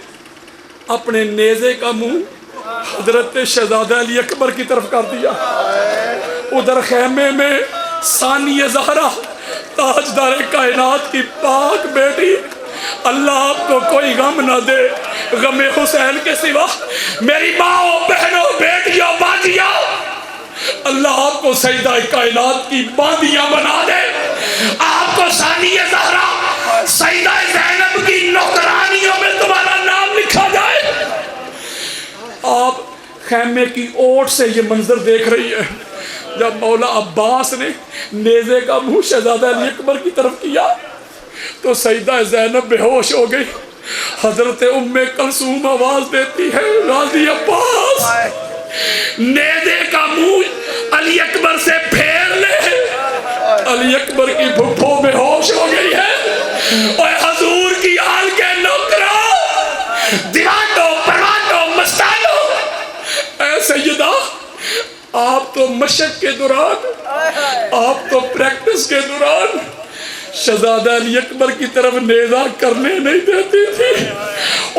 Speaker 1: اپنے نیزے کا منہ حضرت شہزادہ علی اکبر کی طرف کر دیا۔ ادھر خیمے میں ثانیہ زہرا تاجدار کائنات کی پاک بیٹی، اللہ آپ کو کوئی غم نہ دے غم حسین کے سوا، میری ماں بہنوں بیٹیوں باجیوں، اللہ آپ کو سیدہ کائنات کی باندیاں بنا دے، آپ کو ثانیہ زہرا سیدہ زینب کی نوکرانیوں میں تمہارا نام لکھا جائے۔ آپ خیمے کی اوٹ سے یہ منظر دیکھ رہی ہے، جب مولا عباس نے نیزے کا منہ شہزادہ علی اکبر کی طرف کیا تو سیدہ زینب بے ہوش ہو گئی۔ حضرت ام کلثوم آواز دیتی ہے، غازی عباس نیزے کا منہ علی اکبر سے پھیر لے۔ علی اکبر کی بھپھو بے ہوش ہو گئی ہے۔ اور حضور کی آل کے نوکروں، دیوانوں، پروانوں، مستانوں، اے سیدہ، آپ تو مشق کے دوران، آپ تو پریکٹس کے دوران شہزادہ علی اکبر کی طرف نیزہ کرنے نہیں دیتی تھی،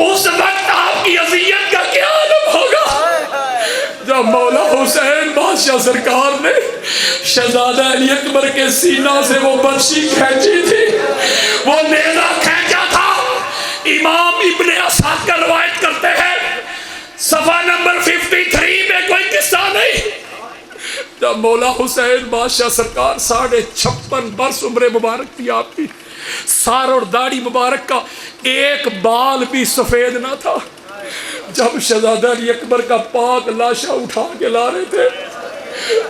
Speaker 1: اس وقت آپ کی اذیت کا کیا عالم ہوگا جب مولا حسین بادشاہ سرکار نے شہزادہ علی اکبر کے سینہ سے وہ برشی کھینچی تھی، وہ نیزہ کھینچا تھا۔ امام ابن اسحاق کا روایت کرتے ہیں، صفحہ نمبر 53 میں کوئی قصہ نہیں، جب مولا حسین بادشاہ سرکار 56.5 برس عمر مبارک تھی آپ کی، سار اور داڑھی مبارک کا ایک بال بھی سفید نہ تھا، جب شہزادہ علی اکبر کا پاک لاشا اٹھا کے لا رہے تھے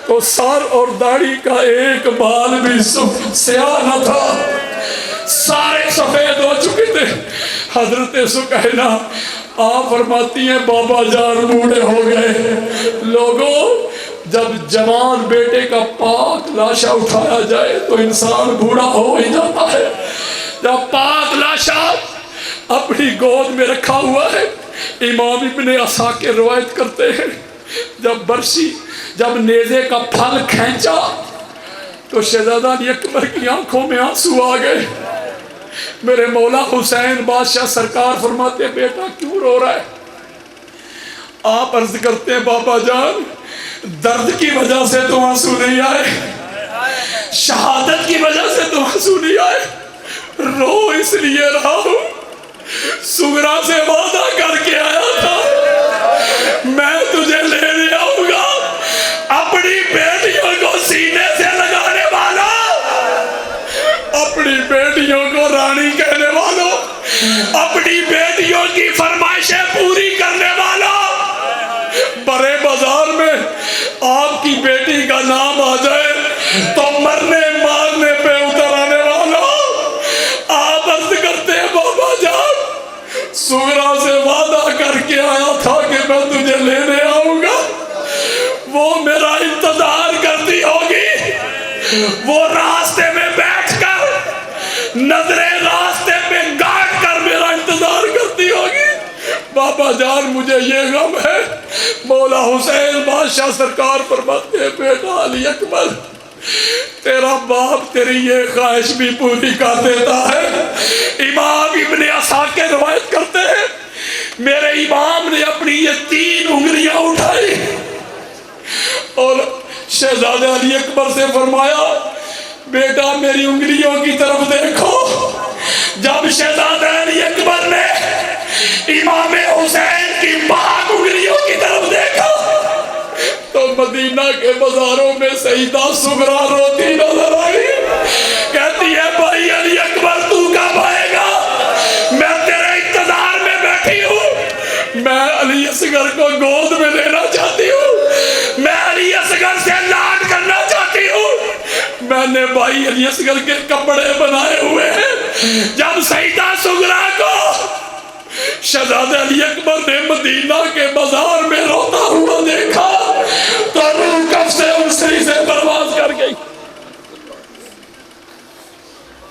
Speaker 1: تو سار اور داڑھی کا ایک بال بھی سیاہ نہ تھا، سارے سفید ہو چکے تھے۔ حضرت سکینہ آپ فرماتی ہیں بابا جان بوڑھے ہو گئے۔ لوگوں، جب جوان بیٹے کا پاک لاشا اٹھایا جائے تو انسان بوڑھا ہو ہی جاتا ہے۔ جب پاک لاشا اپنی گود میں رکھا ہوا ہے، امام ابن اسحاق کے روایت کرتے ہیں، جب نیزے کا پھل کھینچا تو شہزادہ علی اکبر کی آنکھوں میں آنسو آ گئے۔ میرے مولا حسین بادشاہ سرکار فرماتے ہیں بیٹا کیوں رو رہا ہے؟ آپ عرض کرتے ہیں بابا جان درد کی وجہ سے تو آنسو نہیں آئے، شہادت کی وجہ سے تو آنسو نہیں آئے، رو اس لیے رہا ہوں سغرا سے وعدہ کر کے آیا تھا میں تجھے لینے آؤں گا، اپنی بیٹیوں کو سینے سے لگانے والا، اپنی بیٹیوں کو رانی کہنے والوں، اپنی بیٹیوں کی فرمائشیں پوری کرنے والا، بڑے بازار میں آپ کی بیٹی کا نام آ جائے تو مرنے مارنے پہ اتر آنے والا، آپ عرض کرتے ہیں بابا جان سغرا سے وعدہ کر کے آیا تھا کہ میں تجھے لینے آؤں گا، وہ میرا انتظار کرتی ہوگی، وہ راستے میں بیٹھ کر نظریں راستے پہ گاڑ کر میرا انتظار کرتی ہوگی۔ بابا جان مجھے یہ غم ہے۔ مولا حسین بادشاہ سرکار فرماتے ہیں بیٹا علی اکبر تیرا باپ تیری یہ خواہش بھی پوری کر دیتا ہے۔ امام ابن اسحاق کے روایت کرتے ہیں میرے امام نے اپنی یہ 3 انگلیاں اٹھائی اور شہزادہ علی اکبر سے فرمایا بیٹا میری انگلیوں کی طرف دیکھو۔ جب شہزادہ علی اکبر نے امام حسین کی پاک انگلیاں کو مدینہ کے بازاروں میں سیدہ سغرا روتی نظر آئی، کہتی ہے بھائی علی اکبر تو کب آئے گا؟ میں تیرے انتظار میں بیٹھی ہوں، میں علی اصغر کو گود میں لینا چاہتی ہوں، میں علی اصغر سے لاڈ کرنا چاہتی ہوں، میں نے بھائی علی اصغر کے کپڑے بنائے ہوئے ہیں۔ جب سیدہ سغرا کو شہزادہ علی اکبر نے مدینہ کے بازار